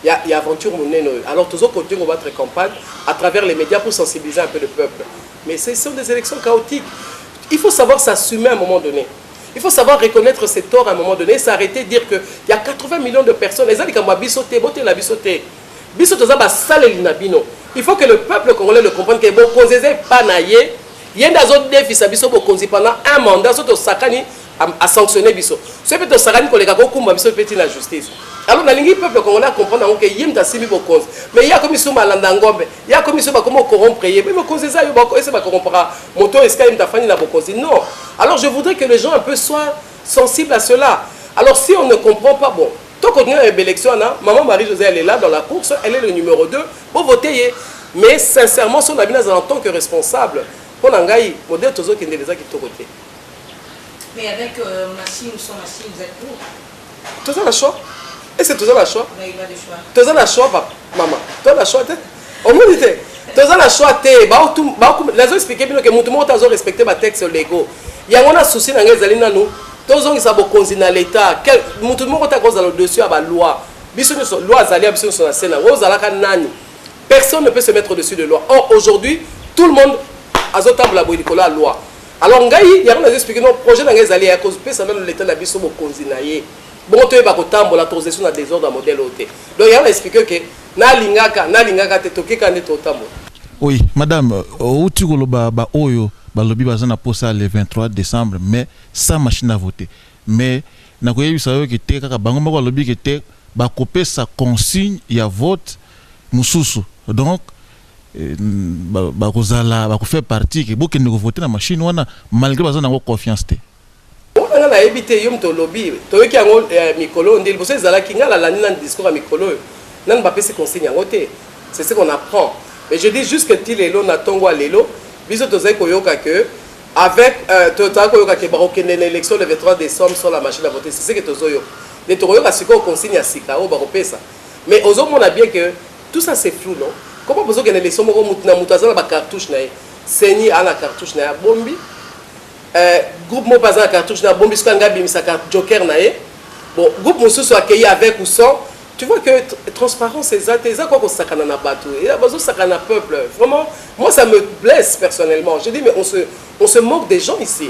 ya aventure monene alors tozo continuer à battre campagne à travers les médias pour sensibiliser un peu le peuple mais ce sont des élections chaotiques. Il faut savoir s'assumer à un moment donné. Il faut savoir reconnaître ses torts à un moment donné et s'arrêter de dire que il y a 80 millions de personnes les ali bisoté boté la bisoté biso toza ba saleli na bino. Il faut que le peuple congolais le comprenne que bon konzeze pas naie yenda zo défi sa biso bo konzi pendant un mandat so to sakani a sanctionner biso. Ce peut to sakani ko leka ko kumba biso petit la justice. Alors na lingi peuple congolais comprendre que yemta simi bo konzi. Mais il y a comme iso malanda ngombe, il y a comme iso ba comment corrompre mais bo konzeza yo ba ko ese ba corrompre moto eska yemta fani na bo konzi. Non. Alors je voudrais que les gens un peu soient sensibles à cela. Alors si on ne comprend pas bon tant qu'on a une élection, maman Marie-Josée, elle est là dans la course, elle est le numéro 2 pour voter. Mais sincèrement, son avis en tant que responsable, pour l'angaï, modèle Tozo qui est déjà qui est côté. Mais avec machine ou sans machine, vous êtes pour? Tozo la choix? Et c'est Tozo la choix? Mais il a des choix. Tozo la choix, papa, maman. Tozo la choix, on me dit, Tozo la choix, les gens expliquent que tout le monde a respecté les textes légaux. Il y a un souci dans les alliés, nous. Tous ont ils dans l'État. Tout le monde a cause dans le dessus à la loi. Loi Zalia, personne ne peut se mettre au-dessus de la loi. Or, aujourd'hui, tout le monde a la loi. Alors, il y a un expliqué que le projet dans les alliés à cause de l'État de la Bissau Konzinaye. Bon, tu es la transition dans des ordres modèle OT. Donc, il y a un expliqué que Nalingaka te toke kande to tambo. Oui, madame, où tu ba oyo balobi bazana posa le 23 décembre mais sans machine à voter. Mais na koyebi sayo ki te kaka bango mako balobi ki te ba couper sa consigne ya vote mususu. Donc ba kozala ba ko faire partie que beaucoup ne voter na machine wana malgré bazana ko confiance te. On nga na ebité yom to lobby to yoki yango mikolo ndeli boso ezala ki nga la lani na discours à mikolo nan ba pesi consigne yango te c'est ce qu'on apprend mais je dis juste que ti lelo na tongo lelo biso to zai koyoka que avec to ta koyoka ke ba okende na élection le 23 décembre sur la machine à voter c'est ce que to zoyo les to koyoka siko consigne à sika o ba kopesa mais ozo mona bien que tout ça c'est flou non comment bozo ke na élection moko mutuna mutazana ba cartouche na seni ana cartouche na bombi groupe mo bazan cartouche na bombi ce nga bimisa joker na bon groupe mosusu accueilli avec ou sans tu vois que transparence c'est ça quoi qu'on sakana na bateau et là bazo sakana peuple vraiment moi ça me blesse personnellement je dis mais on se moque des gens ici.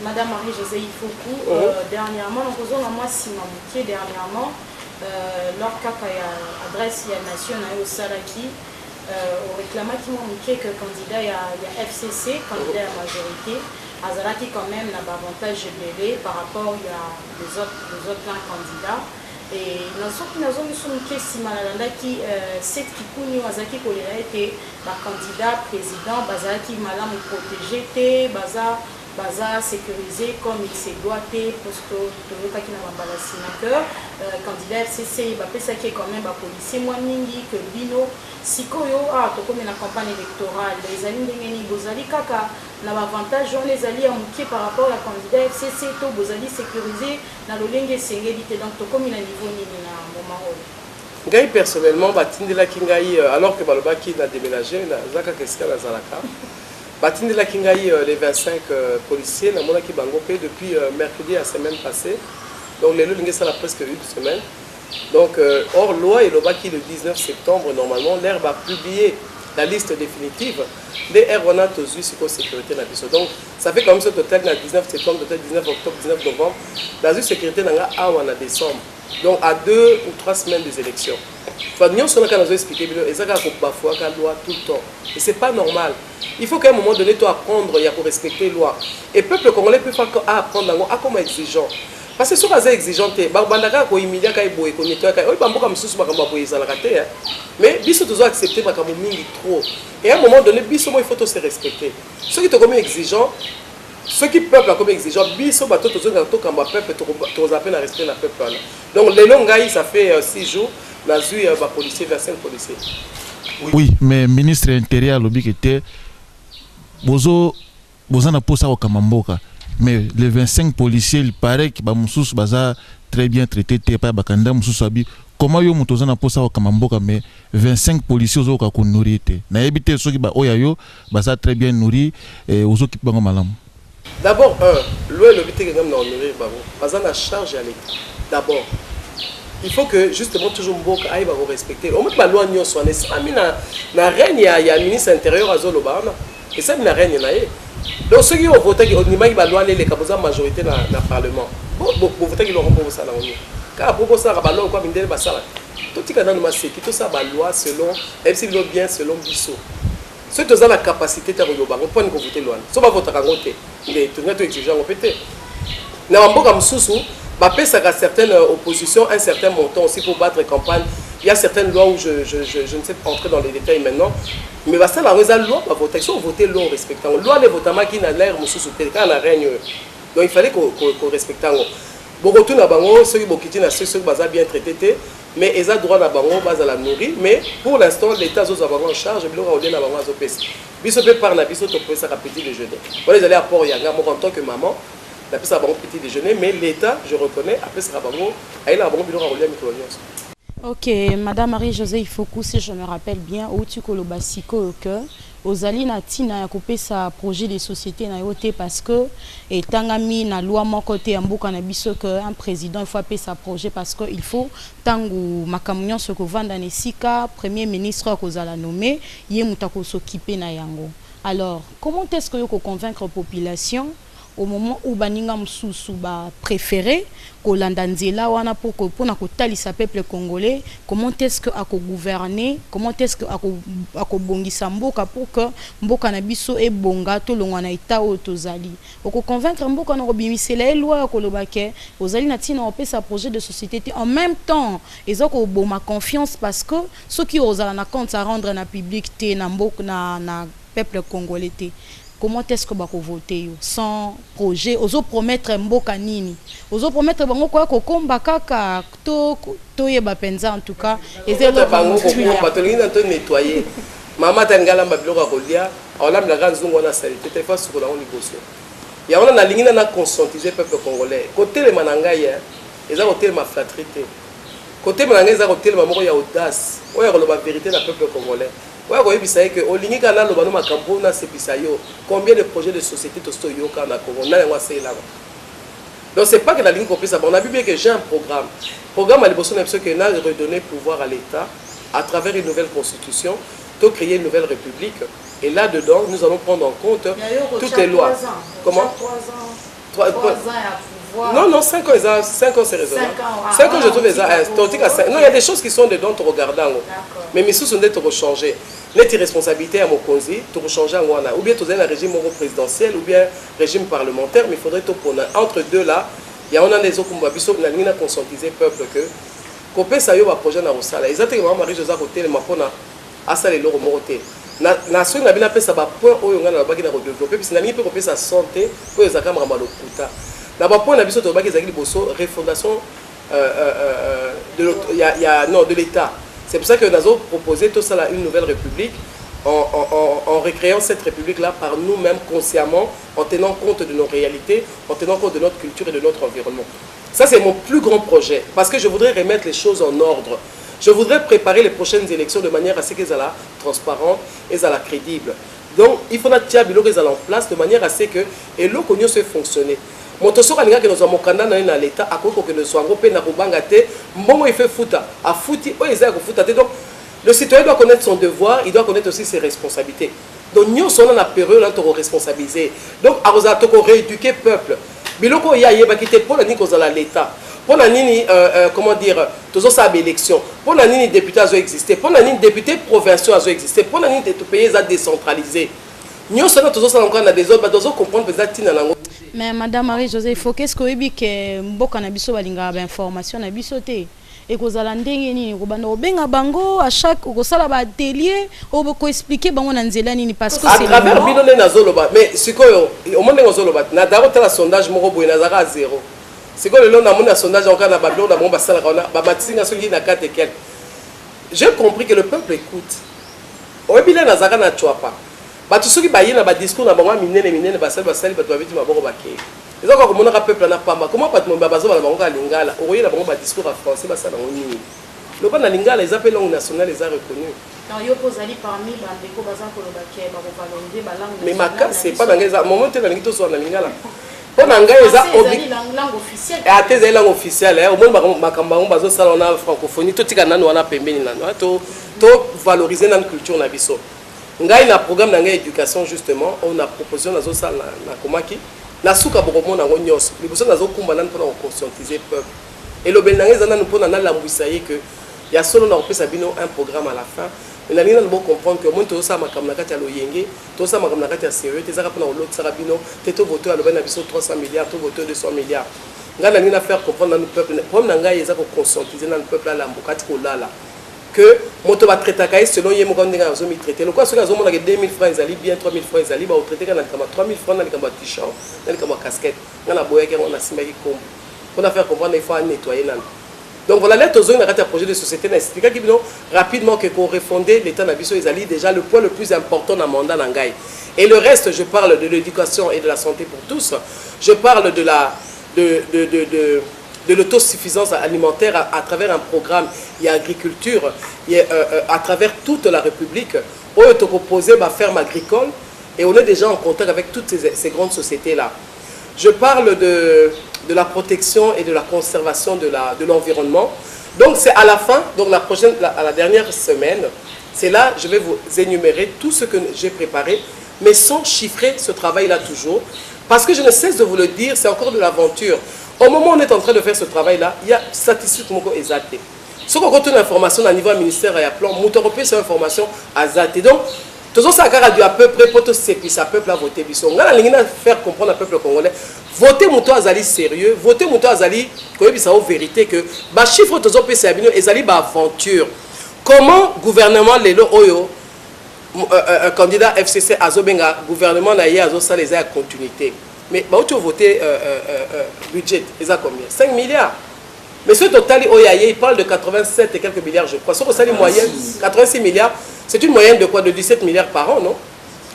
Madame Marie-Josée Ifoku, dernièrement nous posons à moi Simon Moukié dernièrement leur kaka ya adresse ya nation na yo salaki au réclamant qui m'ont que candidat il y a FCC candidat à la majorité azalaki quand même n'a pas avantage belé par rapport il y a les autres candidats et dans ce qui nous ont soumis si malanda qui cette qui kuni azaki kolera était ba candidat président bazaki malamu protégé té baza sécurisé comme il se doit parce que toyoka ki na bambala sénateur candidat FCC ba pesa qui quand même ba policier moi mingi que bino sikoyo tokomi na campagne électorale les amis ndengeni bozali kaka na avantage on les alliés amuki par rapport à candidat FCC to bozali sécurisé na lolenge sengeli te donc tokomi na niveau nini na moment ngai personnellement batindela kingai alors que balobaki na déménager na zaka keska na zalaka batindela kingai les 25 policiers na mona ki bango pe depuis mercredi la semaine passée donc les lolenge ça la presque une semaine. Donc, hors loi et le baki le 19 septembre, normalement, l'air va publier la liste définitive des RONA Tozu sur la sécurité nationale. Donc, ça fait comme ça, total, 19 septembre, total 19 octobre, 19 novembre, la sécurité nationale en décembre. Donc, à 2 ou 3 semaines des élections. Nous avons expliqué que les gens ont la loi tout le temps. Et ce n'est pas normal. Il faut qu'à un moment donné, tu apprendre à respecter la loi. Et le peuple congolais peut apprendre à comment exigeant. Parce que si on est exigeant, bandaka ko immédiat kay boy ko nettoyer kay bamboka msusu bakamba boy ezalaka te mais biso tozo accepter makambo mingi trop et à un moment donné biso moi il faut se respecter ceux qui te comme exigeant ceux qui peuple comme exigeant biso bato tozo to kamba peuple to appelle à respecter la peuple donc les longai ça fait 6 jours la zui ba policier 25 policiers. Oui mais ministre intérieur lobi était bozo na posa wa kamamboka. Mais les 25 policiers, il paraît que Bamoussous Baza très bien traité, pas Bakanda Moussous Abi. Comment yo mutozana posa wa kamamboka mais 25 policiers ozo ka nourrir te. Na ebité ceux qui ba oyayo Baza très bien nourri et ozo ki bango malam. D'abord l'oué le bité que ngam na honorer bango. Baza na charge à l'état. D'abord il faut que justement toujours mboka aille ba respecter. Au moins ba loi nyo so na règne ya ministre intérieur azolo bana. Et ça na règne na ye. Donc ceux qui ont voté qui ont dit la loi les la majorité dans le parlement pour voter qui l'auront pour ça là car pour ça la loi quoi mindel basala tout qui dans le sécurité tout ça la loi selon même si le bien selon biso ceux qui ont la capacité de reloba on peut voter loi so ba voter en côté mais tout net exigeant on peut na mboka msusu ba pesa ka certaines oppositions un certain montant aussi pour battre campagne. Il y a certaines lois où je ne sais pas entrer dans les détails maintenant. Mais ça, la loi, la votation, voter loi respectant. Loi, les votants qui n'a l'air, quand la règne. Donc il fallait qu'on respecte. Beaucoup de gens, ceux qui sont bien traités, mais ils ont droit à la nourrir. Mais pour l'instant, l'État a en charge, ils ont dit qu'ils ont par la biso pour ça petit déjeuner. Voilà, ils allaient à Port-Yanga, moi en tant que maman, la piste à petit déjeuner, mais l'État, je reconnais, après ça, il a un Ok, Madame Marie-Josée Ifoku, si je me rappelle bien, où tu kolobasiko que Ozali na tina ya coupé sa projet de société na yote parce que et tangami na loi mon côté amboka na biso que un président il faut appeler sa projet parce que il faut tangu makamunyon ce que vanda nesika premier ministre kozala nommé ye mutako s'occuper na yango. Alors, comment est-ce que vous convaincre la population au moment où baninga msusu ba préféré kolanda nzela wana pour na kotalisa peuple congolais, comment est-ce que ako gouverner, comment est-ce que ako bongisa mboka pour que mboka na biso e bonga to longwana ita otozali oko convaincre mboka na kobimisela loi kolobake ozali na tina opesa projet de société en même temps ezoko boma confiance parce que ceux qui ozala na compte à rendre na public te na mboka na peuple congolais te. comment est-ce que bako voter sans projet ozo promettre mboka nini ozo promettre bango kwa kokomba kaka to yeba penza en tout cas et c'est le bango kokomba to lingi na to nettoyer mama tangala mabilo ko lia ala la grande zungo na salité te fa sur la on liboso ya on na lingi na conscientiser peuple congolais côté le mananga ya eza côté ma fraternité côté mananga eza côté ma moko ya audace oya ko la vérité na peuple congolais. Ouais, vous savez que au Lingi Kana, le Banou Makambo, na Sepisayo, combien de projets de société Tosto Yoka na Congo, na l'envoie c'est là. Donc c'est pas que la ligne complète, on a vu bien que j'ai un programme. Programme à l'évolution de que n'a redonné pouvoir à l'État à travers une nouvelle constitution, de créer une nouvelle république. Et là-dedans, nous allons prendre en compte toutes les lois. Comment 3 ans. Non, 5 ans, 5 ans c'est raisonnable. 5 ans, je trouve ça. Non, il y a des choses qui sont dedans, tu regardes. Mais mes sous sont d'être changés. Les responsabilités à mon conseil, tu changer en Wana. Ou bien tu as un régime présidentiel, ou bien régime parlementaire, mais il faudrait tout prendre. Entre deux là, il y a des autres qui ont conscientisé le peuple que Copé ça y est, projet dans le salon. Exactement, Marie-Josée Côté, le Mapona, à ça les lots remontés. Nation n'a bien appelé ça point où on a la bague de développer, puis c'est n'a pas sa santé, pour les accables à l'hôpital. D'abord, on a vu sur le bac des refondation de l'État. C'est pour ça que nous avons proposé tout ça là, une nouvelle république en recréant cette république-là par nous-mêmes consciemment, en tenant compte de nos réalités, en tenant compte de notre culture et de notre environnement. Ça, c'est mon plus grand projet parce que je voudrais remettre les choses en ordre. Je voudrais préparer les prochaines élections de manière à ce qu'elles soient transparentes et crédibles. Donc, il faut que les en place de manière à ce que l'eau soit fonctionner. Motoso kaninga que nous avons candidat dans l'État à quoi que nous soyons pe na kubangate mbongo il fait fouta a fouti o ezaka fouta donc le citoyen doit connaître son devoir, il doit connaître aussi ses responsabilités. Donc nous sommes dans la période là pour responsabiliser. Donc à vous attendre rééduquer peuple. Biloko ya yeba kité pour la ni kozala l'État. Pour la nini comment dire tous ça élection. Pour la nini député a existé. Pour la nini député provinciaux a existé. Pour la nini tout pays a décentralisé. Nous sommes tous ça encore na des autres dozo comprendre peut-être tina nango. Mais Madame Marie-Josée, il faut qu'est-ce que vous que mboka na biso balinga ba information na biso te et ko zala ndenge nini ko bana obenga bango à chaque ko sala ba atelier o ko expliquer bango na nzela nini parce que c'est à travers bidone na zoloba mais sikoyo au monde ngozoloba na daro tala sondage moko boye na zaka zéro sikoyo lelo na mona sondage encore na bablo na bomba sala kana ba matsinga soki na kate kel. J'ai compris que le peuple écoute o ebile na zaka na chwapa batu soki baye na ba discours na bango minene basali batu babiti maboko bakeye eza ko komona ka peuple na pamba comment batu mba bazo bala bango ka lingala oye na bango ba discours en français basala ngoni le ba na lingala ils appellent langue nationale les a reconnu quand yo pozali parmi bandeko baza ko lobake ba ko valoriser ba langue mais maka c'est pas ngeza moment te na ngito so na lingala po na ngai eza langue officielle et ateza langue officielle au monde makamba ngo bazo sala na francophonie to tika nanu wana pembeni nanu to valoriser notre culture na biso. Ngai na programme na éducation justement on a proposé na zo sala na komaki na suka bokomo na ngonyos liboso na zo kumba na mpona conscientiser peuple et le benanga za na mpona na lambwisa ye que ya solo na opesa bino un programme à la fin mais na nina bo comprendre que mon to sa makamna kati ya loyenge to sa makamna kati ya sérieux te za kapona l'autre sara bino te to voter aloba na biso 300 milliards to voter 200 milliards ngai na nina faire comprendre na peuple problème na ngai eza ko conscientiser na peuple la mbokati ko lala que moto va traiter kai selon yemo quand ndinga zo mi traiter le quoi ceux qui ont que 2000 francs ils allaient bien 3000 francs ils allaient ba traiter kana kama 3000 francs na kama t-shirt na kama casquette na boya ke on a simba ki kombo pour faire comprendre il faut nettoyer nan donc voilà les tozoi na kata projet de société na expliquer ki bino rapidement que pour refonder l'état na biso ils allaient déjà le point le plus important dans mandat na ngai et le reste je parle de l'éducation et de la santé pour tous je parle de la de l'autosuffisance alimentaire à travers un programme, il y a agriculture, il y a, à travers toute la République, on est proposé ma ferme agricole et on est déjà en contact avec toutes ces grandes sociétés-là. Je parle de la protection et de la conservation de l'environnement. Donc c'est à la fin, donc à la dernière semaine, c'est là je vais vous énumérer tout ce que j'ai préparé, mais sans chiffrer ce travail-là toujours, parce que je ne cesse de vous le dire, c'est encore de l'aventure. Au moment où on est en train de faire ce travail-là, il y a statistique exacte. Ce qu'on retrouve l'information à niveau ministère et à plan, Moutoropé, c'est une information exacte. Donc, tout ça, ça a à peu près pour tout ce qui peuple à voter. On a faire comprendre au peuple congolais. Voter Mouto Azali sérieux, voter Mouto Azali, comme il vérité que, bah chiffre tout ça, c'est Azali, bah aventure. Comment gouvernement Lelo Oyo candidat FCC Azobenga, gouvernement n'a eu ça les a continuité. Mais bah, tu as voté budget, ils ont combien? 5 milliards. Mais ce total, il parle de 87 et quelques milliards, je crois. Sauf que ça, les moyennes, 86 milliards, c'est une moyenne de quoi? De 17 milliards par an, non?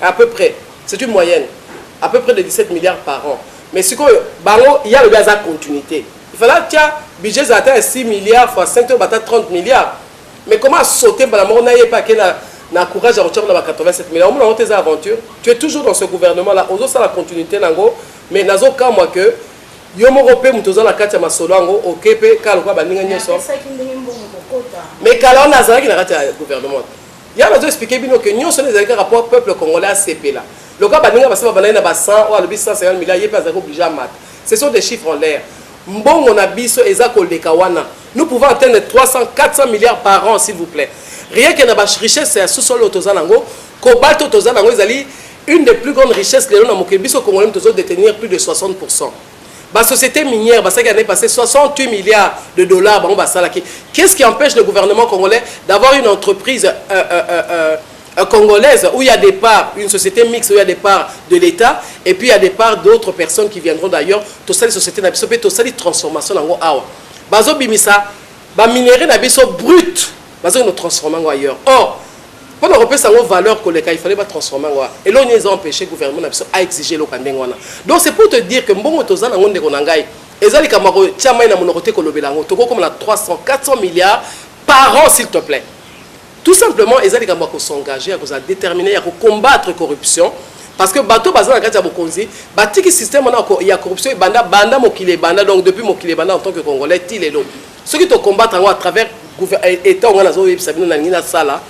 À peu près. C'est une moyenne. À peu près de 17 milliards par an. Mais ce il y a le gaz à continuité. Il fallait que le budget atteint 6 milliards fois 5, 30 milliards. Mais comment sauter par la mort? On n'a pas na courage à retirer dans 87 milliards. On a tes aventures. Tu es toujours dans ce gouvernement-là. On a la continuité, mais dans un cas, moi, que yomo rope mutoza la kati ya masolo ngo okepe kala kwa baninga nyoso mais kala on azala ki na kati ya gouvernement ya bazo expliquer bino que nyoso les avec rapport peuple congolais ACP là le gars baninga basaba banana ba 100 ou le 150 milliards yé pas obligé à mat ce sont des chiffres en l'air mbongo na biso eza ko leka wana nous pouvons atteindre 300 400 milliards par an s'il vous plaît rien que na ba richesse ya sous-sol tozala ngo cobalt tozala ngo ezali une des plus grandes richesses les na mokebi biso congolais tozo détenir plus de 60%. La société minière, qui a passé 68 milliards de dollars. Qu'est-ce qui empêche le gouvernement congolais d'avoir une entreprise congolaise où il y a des parts, une société mixte où il y a des parts de l'État et puis il y a des parts d'autres personnes qui viendront d'ailleurs. Tout ça, les sociétés n'abissent tout ça, les transformations dans awa. Bazo bimisa, ba minéré n'abissent brut. Bazo nous transformons ailleurs. Or, pour nous repérer sa valeur collective, il fallait pas transformer. Et là, on a empêché le gouvernement à exiger le kandengwana. Donc c'est pour te dire que bon, tozana ngonde konangai. Ezali kamaro chama ina monoroté kolobelango. Toko comme la 300, 400 milliards par an s'il te plaît. Tout simplement, ezali kamaro s'engager à déterminer à combattre la corruption. Parce que bateau bazana kati ya bokonzi, batiki système on il y a corruption banda mokile banda donc depuis mokile banda en tant que congolais tilelo. Ceux qui te combattent à travers état on a zo yebisabino na ngina sala.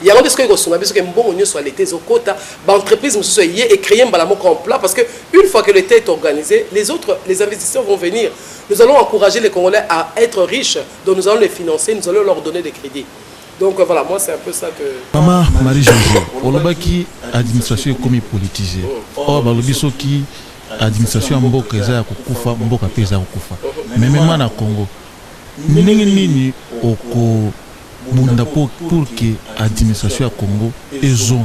Il y a un discours qui est que bon on soit l'été au quota l'entreprise monsieur et créer un balamok en plat parce que une fois que l'été est organisé les investisseurs vont venir. Nous allons encourager les Congolais à être riches, donc nous allons les financer, nous allons leur donner des crédits. Donc voilà, moi c'est un peu ça que Maman Marie-Josée olobaki administration est comme politisée. Or balobiso qui administration mboka eza kokufa mboka pesa kokufa. Mais même na Congo nini oko bunda pour que l'administration à Congo est zone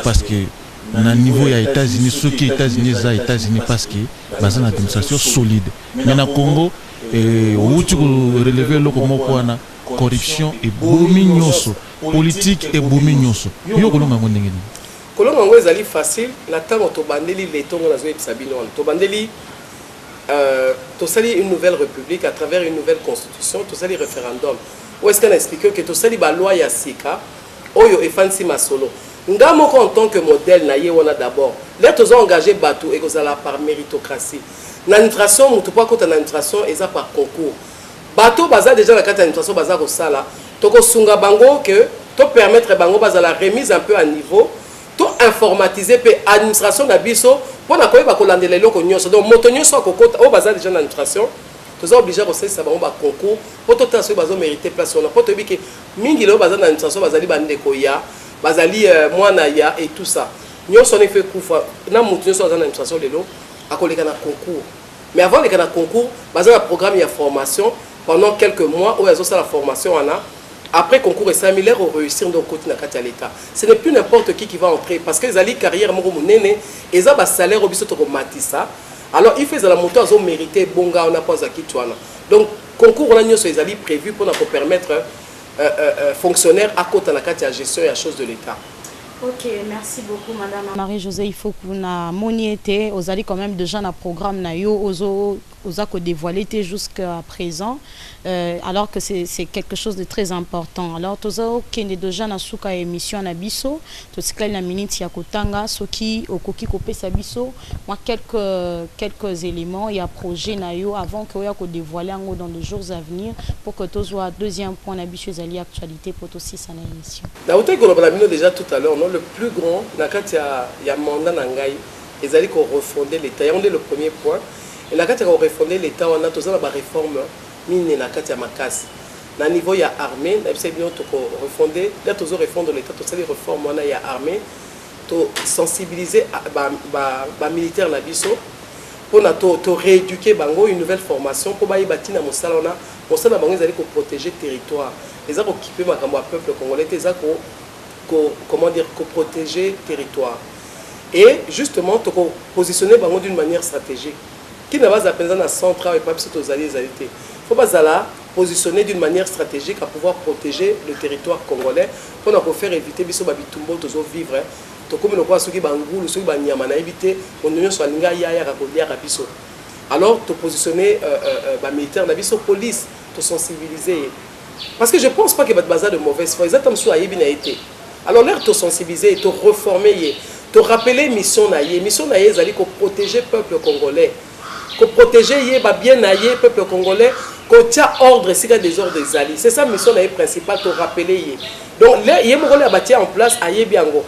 parce que na niveau ya États-Unis ceux qui États-Unis parce que basé une administration solide mais na Congo où tu relever le comment quoi na corruption et bominyoso politique et bominyoso yo kolonga ngondengeni kolonga ngo ezali facile na tango to bandeli les tongo na zo sabino to bandeli to sali une nouvelle république à travers une nouvelle constitution to sali référendum. Où est-ce qu'on a expliqué que tout ça, la loi ya sika, oyo et fancy masolo. Ngamo en tant que modèle na ye wana d'abord. Là tous engagé bateau et kozala par méritocratie. L'administration, mutu pas contre l'administration et ça par concours. Bateau baza déjà la carte d'administration baza ko sala. Toko sunga bango que to permettre bango baza la remise un peu à niveau, to informatiser pe administration na biso pour na koyeba ko landela loko nyonso. Donc moto nyonso ko kota o baza déjà l'administration. Nous sommes obligés de faire un concours pour tout le monde mériter place. On a pas que mingi le bazan d'administration bazali bande koya, bazali moanaya et tout ça. Nous sommes fait kufa. Na mutu sommes dans l'administration de l'eau à coller un concours. Mais avant les concours, bazan un programme il y a formation pendant quelques mois où ils ont la formation en a. Après concours et 5 000 € réussir donc côté na kati l'État. Ce n'est plus n'importe qui va entrer parce que les ali carrière mo nene et ça ba salaire au biso to matisa. Alors, il fait la montée à mérité, bonga, on n'a pas acquis. Donc, concours, on a mis prévu pour permettre fonctionnaires à côté de la gestion et à chose de l'État. Ok, merci beaucoup, Madame Marie-Josée. Il faut qu'on a moniété, aux alliés quand même déjà un programme aux dévoilé jusqu'à présent, alors que c'est quelque chose de très important. Alors, tous qui est déjà dans la émission à Bisso, tout ce qui est la minute Yakotanga, ce qui au coquille copé Sabisso, moi quelques éléments et un projet nayo avant que vous dévoilé dans les jours à venir pour que tous soit deuxième point d'habitude allié actualité pour aussi ça l'émission. Déjà tout à l'heure, le plus grand, il y a mandat nangai, ils allaient refonder l'État. On est le premier point. Et là, quand on a refondé l'État, on a tous la réforme mine na kati ya makasi. Na niveau ya armée, na bisa bien to refonder, là tous refondre l'État, tous les réformes on a ya armée, to sensibiliser ba militaire na biso pour na to rééduquer bango une nouvelle formation pour ba yibati na mosala on a bango ils allaient protéger territoire. Les a occupé makambo peuple congolais, les a comment dire, protéger le territoire. Et justement, tu positionner d'une manière stratégique. Qui n'a pas appelé dans le centre et pas aux alliés. Il faut pas positionner d'une manière stratégique à pouvoir protéger le territoire congolais pour nous faire éviter biso babitumbo tozo vivre. To comme nous quoi ceux qui bangulu ceux qui banyama na éviter on ne soit linga ya ya rakolia rabiso. Alors te positionner militaire na biso police te sensibiliser. Parce que je pense pas que va bazar de mauvaise foi exactement sur ayebi na été. Alors l'air te sensibiliser et te reformer te rappeler mission naïe zali ko protéger peuple congolais, ko protéger yé ba bien naïe peuple congolais, ko tia ordre si des ordres des alliés. C'est ça mission naïe principale te rappeler yé. Donc là yé mongolais a bâti en place aïe biango.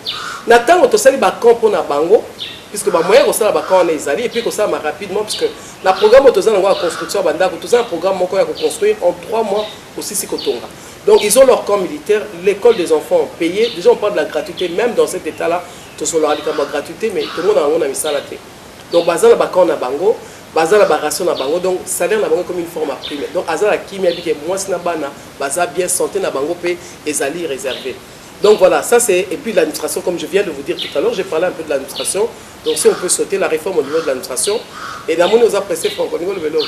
Natang to sali ba camp na bango puisque ba moyen ko sala ba camp na alliés et puis ko ça ma rapidement puisque la programme to sala ngwa construction banda ko to sala programme moko ya ko construire en 3 mois aussi si kotonga. Donc ils ont leur camp militaire, l'école des enfants payée. Déjà on parle de la gratuité même dans cet état là. Sur la gratuité, mais tout le monde a mis ça à la tête. Donc, bazar la bakon na bango, bazar la baration na bango, donc salaire na bango comme une forme à prime. Donc, azar la qui m'a dit que moi, c'est na bana, bazar bien santé na bango paye et alliés réservés. Donc voilà, ça c'est. Et puis l'administration, comme je viens de vous dire tout à l'heure, j'ai parlé un peu de l'administration. Donc, si on peut sauter la réforme au niveau de l'administration, et dans mon nous a pressé Franck, au niveau de vélo.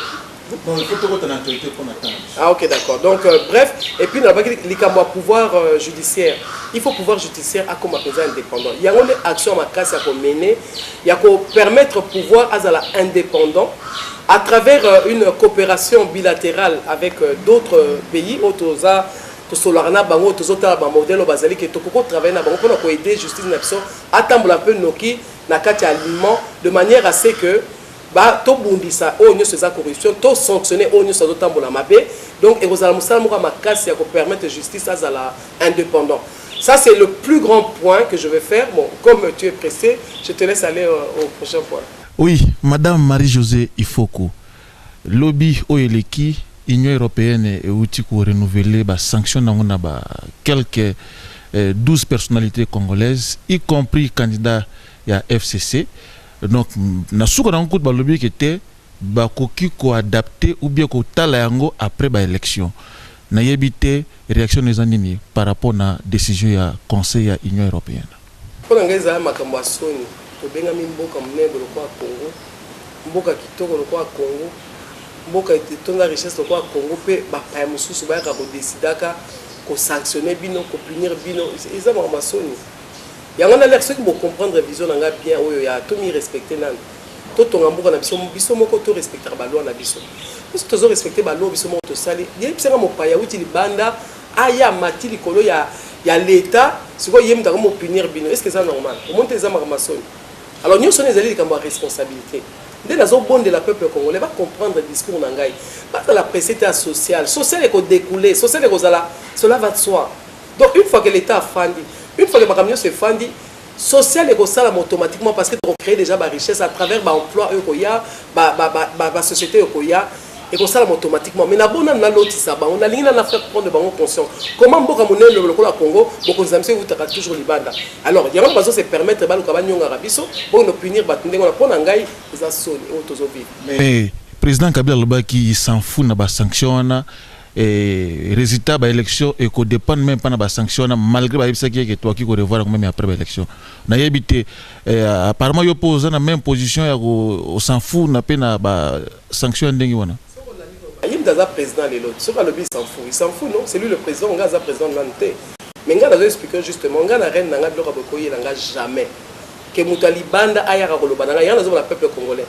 Non, il faut que tu aies l'autorité pour attendre. Ah ok, d'accord. Donc bref, et puis dans le pouvoir judiciaire, il faut pouvoir judiciaire à comme président indépendant. Il y a une action à casse à mener, il y a qu'à permettre au pouvoir à la indépendant à travers une coopération bilatérale avec d'autres pays, autoza, tosolarna bango, tozota ba modèle au basali que tokoko travailler na bango pour aider justice nation à tambouler un peu noki na kati aliment de manière à ce que bah to bundisa o nyo seza corruption to sanctionner o nyo sazo tambola mabe donc et rozala musala moko makasi ya ko permettre justice à la indépendant. Ça c'est le plus grand point que je vais faire. Bon, comme tu es pressé, je te laisse aller au prochain point. Oui, madame Marie-Josée Ifoko. Lobby Oeleki, Union européenne et outil pour renouveler les sanctions dans quelques 12 personnalités congolaises, y compris candidats à FCC. Donc, na souka na coup de lobby qui était bakoki ko adapté ou bien ko tala yango après ba élection. Na yebité réaction des anini par rapport à décision ya conseil ya Union européenne. Pour ngeza makambo asoni, to benga mboka mnembo lokwa Congo, mboka kitoko lokwa Congo, mboka tonga richesse lokwa Congo pe ba pa mususu ba ka ko décidaka ko sanctionner bino, ko punir bino, ils ont masoni. Il y a un ceux qui vont comprendre la vision bien, il y a tout mis respecté nan. Tout ton amour na biso biso moko to respecter ba loi na biso. Biso to respecter ba loi biso moko to sali. Il y a psanga mo paya uti libanda aya mati likolo ya l'état, c'est quoi yem ta comme punir bino. Est-ce que c'est normal? Au monter za mamasoni. Alors nous sommes les alliés comme responsabilité. Dès la zone bonne de la peuple congolais va comprendre le discours nangai. Pas la précédente sociale, social est qu'on découlé, social est qu'on cela va de soi. Donc une fois que l'état a fandi, une fois que le camion se fandi, social et ça automatiquement parce que tu crées déjà la richesse à travers l'emploi la société et comme ça automatiquement. Mais on a l'autre on a l'ingénieur à faire prendre de conscience. Comment on peut mener le Congo beaucoup de amis vous toujours libanda. Alors il y a une façon de se permettre de pour nous punir on a pour nangai ça sonne mais président Kabila Lobaki il s'en fout de la sanction et résultat de l'élection et qu'on dépend même pas de la sanction malgré que toi qui revoir même après l'élection na yebité apparemment yo pose na même position au s'en fout na pe na ba sanction ndenge wana il y a président les autres sur le il s'en fout non c'est lui le président on a président de l'anté mais on a expliqué justement on a la reine nanga bloka bokoye nanga jamais que mutali banda aya ka koloba nanga yana zo la peuple congolais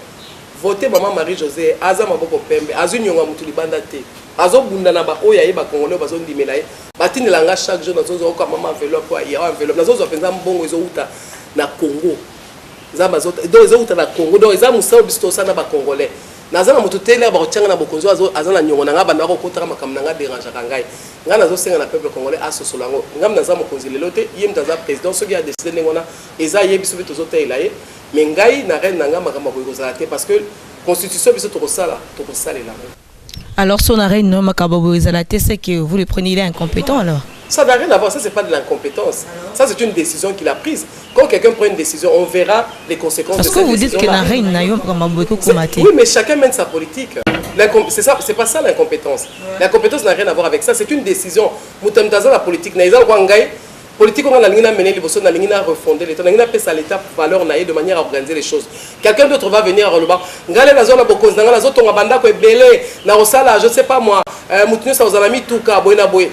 voter maman Marie-Josée aza maboko pembe azunyonga mutuli banda te azo bunda na ba oya yeba congolais bazo ndimela ye batini langa chaque jour nazo zo ka mama enveloppe ya enveloppe nazo zo penza mbongo ezo uta na Congo za bazo do ezo uta na Congo do eza musao bisto sana ba congolais naza na mutu tele ba ochanga na bokonzo azo na nyongo na ngaba na ko kotaka makamna nga dérange ka ngai nga nazo senga na peuple congolais asosolango ngam naza mokonzi lelote yem taza président soki a décidé ngona eza yebiso biso zo tela ye mais ngai na reine nanga makamba ko kozala te parce que constitution biso to kosala la. Alors, son arrêt, non, c'est que vous le prenez, il est incompétent alors? Ça n'a rien à voir, ça c'est pas de l'incompétence. Ça c'est une décision qu'il a prise. Quand quelqu'un prend une décision, on verra les conséquences de cette décision. Parce que vous dites que l'arrêt n'a pas. Oui, mais chacun mène sa politique. C'est ça, c'est pas ça l'incompétence. L'incompétence n'a rien à voir avec ça, c'est une décision. Moutamtaza la politique, naïza wangai, politique, on a mené les bosses, on a refondé l'État, on a fait ça l'État valeur de manière à organiser les choses. Quelqu'un d'autre va venir à Roloba. Ngale la zone à Bokos, la zone on a banda ko belé, na osala, je sais pas moi, moutinyo ça aux amis tout cas, boyna boy.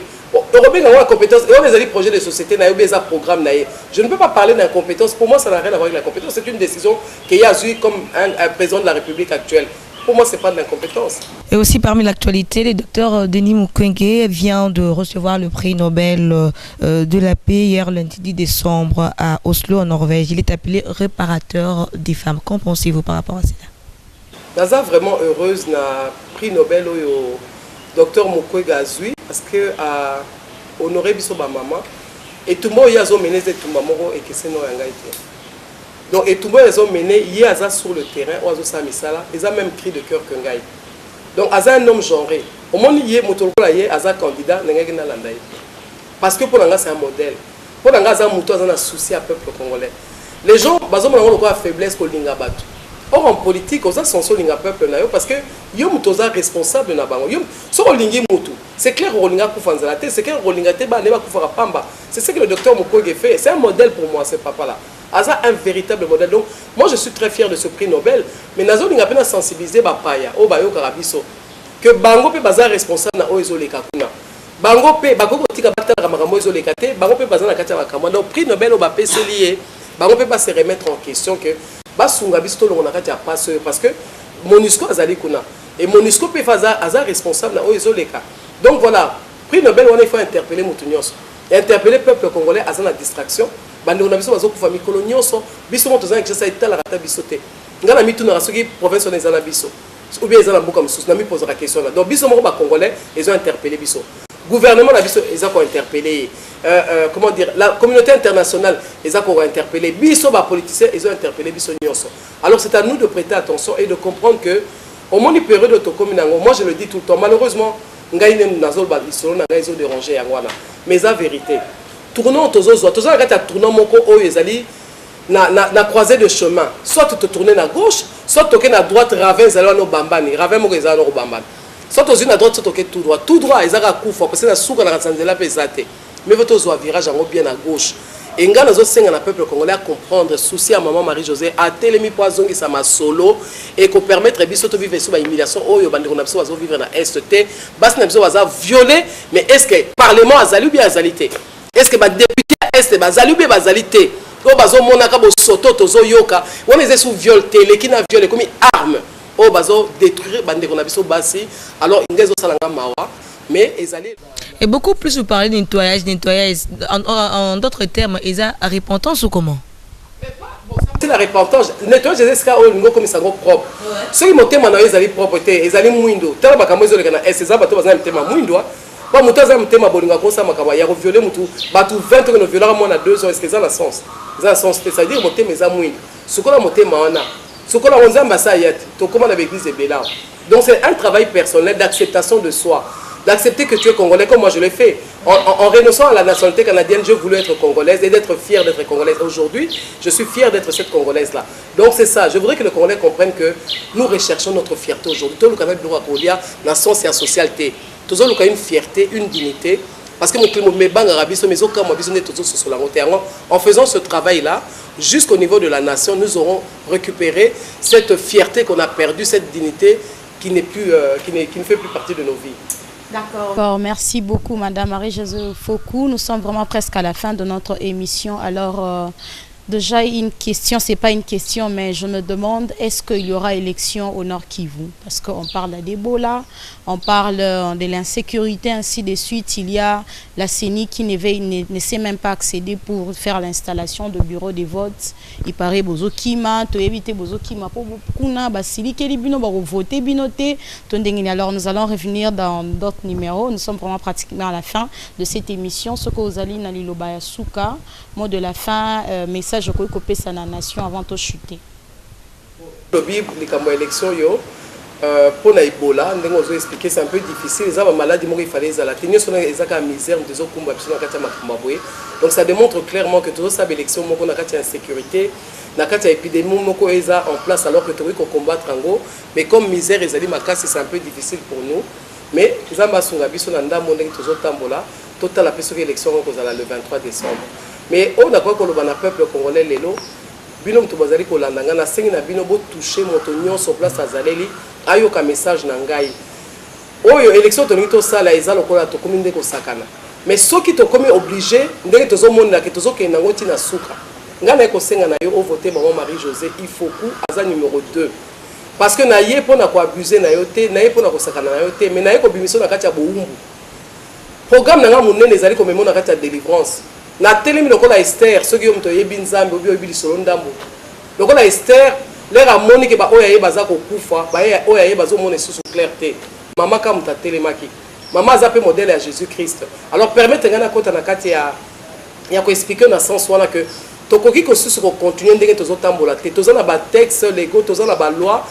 Européen a la compétence, et on les a dit projets de société, na des programmes naïe. Je ne peux pas parler d'incompétence. Pour moi, ça n'a rien à voir avec la compétence. C'est une décision qu'il a eu comme un président de la République actuelle. Pour moi, ce n'est pas de l'incompétence. Et aussi parmi l'actualité, le docteur Denis Mukwege vient de recevoir le prix Nobel de la paix hier lundi 10 décembre à Oslo en Norvège. Il est appelé réparateur des femmes. Qu'en pensez-vous par rapport à cela? Naza vraiment heureuse na prix Nobel au docteur Mukwege Azui parce que a honoré biso ba maman et tout le monde y a mené tout le monde et que c'est non yanga été. Donc, et tout le monde les ont mené, il y a sur le terrain, ils ont même cri de cœur que Ngaï. Donc, il y a un homme genré. Au moment où il y a un candidat, parce que pour nous, c'est un modèle. Pour nous, c'est un souci à peuple congolais. Les gens, ils ont une faiblesse pour l'Inga Batu. Or, en politique, ils ont son l'Inga peuple parce que ils sont responsables de la banque. C'est clair, c'est clair, c'est ce que le docteur Mukwege fait. C'est un modèle pour moi, ce papa-là. Aza un véritable modèle. Donc, moi, je suis très fier de ce prix Nobel. Mais Nazo n'a pas sensibilisé Bapaya, Obayo Karabiso, que Bango peut baza responsable na Oezo le Kakuna. Bango peut Bango tika bata Ramagambo Oezo le Kate, Bango peut baza na Katia Makama. Donc, prix Nobel Oba peut se lier. Bango peut pas se remettre en question que Basunga Bisto le Katia passe parce que Monusco Azali Kuna. Et Monusco peut faire Aza responsable na Oezo le Ka. Donc, voilà. Prix Nobel, on faut interpeller Moutunios. Interpeller le peuple congolais à la distraction. Bande on a besoin de famille coloniaux biso moto za que ça été la rata bisoté ngana mitu na soki province on ezala biso ou bien ezala mboka mususu na mi pose la question là donc biso moko ba congolais ils ont interpellé biso gouvernement na biso ils ont interpellé comment dire la communauté internationale ils ont interpellé biso ba politiciens ils ont interpellé biso nyonso. Alors c'est à nous de prêter attention et de comprendre que au moment du période d'autocomunango, moi je le dis tout le temps, malheureusement ngai ne nazol ba biso na ngai zo déranger yangwana mais la vérité tournons tournons moko oyo ezali na croisée de chemin, soit tu te tourner à gauche, soit tu tourner à droite, ravin ezali no bambani, ravin moko ezali no bambani, soit tu à droite, soit tu tout droit ezaka kufa parce que na souka na sanzela pesate, mais votre zo virage en bien à gauche. Et nga nazo senga na peuple congolais à comprendre souci à maman Marie-Josée a telemi poison qui ça ma solo et qu'on permettre biso to vivre sous ba humiliation oyo bandeko na biso bazo vivre na ST, bas na biso baza violé, mais est-ce que parlement azali ou bien azalité? Est-ce que les députés est bazali ou bien bazalité o bazo monaka bo soto tozo yoka on est sous viol télé qui n'a violé comme arme o bazo détruire bande qu'on a biso basi alors ingezo salanga mawa mais ezali. Et beaucoup plus vous parlez de nettoyage en d'autres termes ils a repentance ou comment? C'est la repentance nettoyage c'est ce au niveau comme ça propre ceux qui montent maintenant ils allaient propreté ils allaient mwindo tellement bakamo ezoleka na SSA bato bazana mtema mwindo. Ba mutaza mtema bolinga kosa makaba ya violer mutu batu 20 ans no violer moi na 2 ans est-ce que ça a sens? Ça a sens c'est-à-dire motema eza mwini sukola motema wana sukola onzamba sa yati to comment avec l'église de Bélan. Donc c'est un travail personnel d'acceptation de soi, d'accepter que tu es congolais comme moi je l'ai fait en renonçant à la nationalité canadienne. Je voulais être congolaise et d'être fière d'être congolaise. Aujourd'hui je suis fière d'être cette congolaise là. Donc c'est ça, je voudrais que les Congolais comprennent que nous recherchons notre fierté aujourd'hui. Tout le Canada de l'Oakolia nation c'est la socialité. Tous ont une fierté, une dignité, parce que en faisant ce travail-là, jusqu'au niveau de la nation, nous aurons récupéré cette fierté qu'on a perdue, cette dignité qui ne fait plus partie de nos vies. D'accord, merci beaucoup Madame Marie-Josée Fokou. Nous sommes vraiment presque à la fin de notre émission. Alors, déjà une question, c'est pas une question, mais je me demande, est-ce qu'il y aura élection au Nord Kivu? Parce qu'on parle d'Ebola, on parle de l'insécurité, ainsi de suite. Il y a la CENI qui ne sait même pas accéder pour faire l'installation de bureaux de vote. Il paraît Bozo Kima, to éviter Bozo Kima pour Kuna, Basili Kelibino, Baro voter Binoté, Tondengini. Alors nous allons revenir dans d'autres numéros. Nous sommes vraiment pratiquement à la fin de cette émission. Ce que vous allez Nalilo Bayasuka, mot de la fin, message que vous coupez sa nation avant de chuter. Les élections, pour Ebola, nous expliqué c'est un peu difficile. Les maladies, il fallait la tenir sur les misère, donc ça démontre clairement que toutes ces élections, on a une insécurité, on a une épidémie en place alors que tout le monde combattre en gros. Mais comme misère et c'est un peu difficile pour nous. Mais les ambassadeurs sont en train de total la élection le 23 décembre. Mais on a quoi que le peuple congolais lelo bino mtu bazali ko landanga na sengi na bino bo toucher motonyo sur place azaleli ayoka message na ngai. Oyo élection to ngito sala eza lokola to kominde ko sakana. Mais ceux qui te comme obligé ndenge tozo mona ke tozo ke nango tina suka. Ngana ko senga na yo o voter maman Marie-Josée Ifoku aza numéro 2. Parce que na ye pona ko abuser na yo te, na ye pona ko sakana na yo te, mais na ye ko bimiso na kati ya boumbu. Programme nanga munene ezali ko memo na kati ya délivrance. Na telemi lokola Esther, ceux qui ont toye binzambe obi obi lisolo ndambo. Lokola Esther, les ramoni ke ba oya ye baza ko kufa, ba oya ye bazo mona sous clarté. Maman ka muta telemaki. Maman a appelé modèle à Jésus-Christ. Alors permettez ngana kota na kati ya ko expliquer na sens wana que tokoki ko susu ko continuer ndenge tozo tambola te. Tozo na ba texte légaux, tozo na ba loi,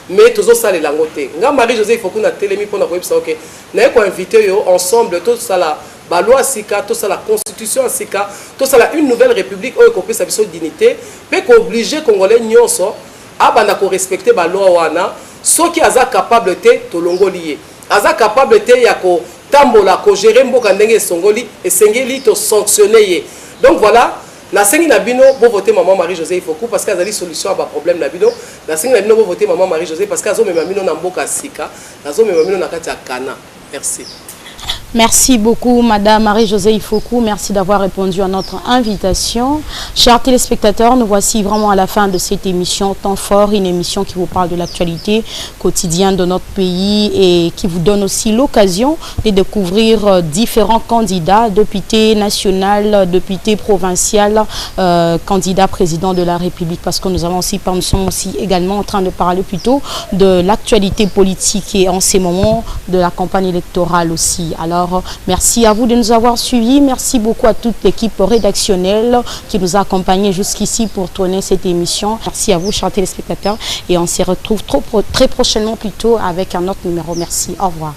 mais tozo sala lango te. Nga Marie-Josée il faut qu'on a télémi pour na ko yebisa OK. Na ko inviter yo ensemble tout sala ba loi sika, tout sala constitution sika, tout sala une nouvelle république oyo ko pesa biso dignité, pe ko obliger congolais nyonso abana ko respecter ba loi wana, soki aza capable te to longolié. Aza capable te ya ko tambola ko gérer mboka ndenge songoli et sengeli to sanctionner. Donc voilà, la sengi na bino bo voter maman Marie-Josée Ifoku parce qu'elle a des solutions à ba problème na bino. La sengi na bino bo voter maman Marie-Josée parce qu'azo mema bino na mboka sika, azo mema bino na kati ya kana. Merci. Merci beaucoup, Madame Marie-Josée Ifoku. Merci d'avoir répondu à notre invitation. Chers téléspectateurs, nous voici vraiment à la fin de cette émission Temps Fort, une émission qui vous parle de l'actualité quotidienne de notre pays et qui vous donne aussi l'occasion de découvrir différents candidats, députés nationaux, députés provinciaux, candidats président de la République, parce que nous sommes aussi également en train de parler plutôt de l'actualité politique et en ces moments de la campagne électorale aussi. Alors, merci à vous de nous avoir suivis. Merci beaucoup à toute l'équipe rédactionnelle qui nous a accompagnés jusqu'ici pour tourner cette émission. Merci à vous, chers téléspectateurs. Et on se retrouve très prochainement plutôt avec un autre numéro. Merci. Au revoir.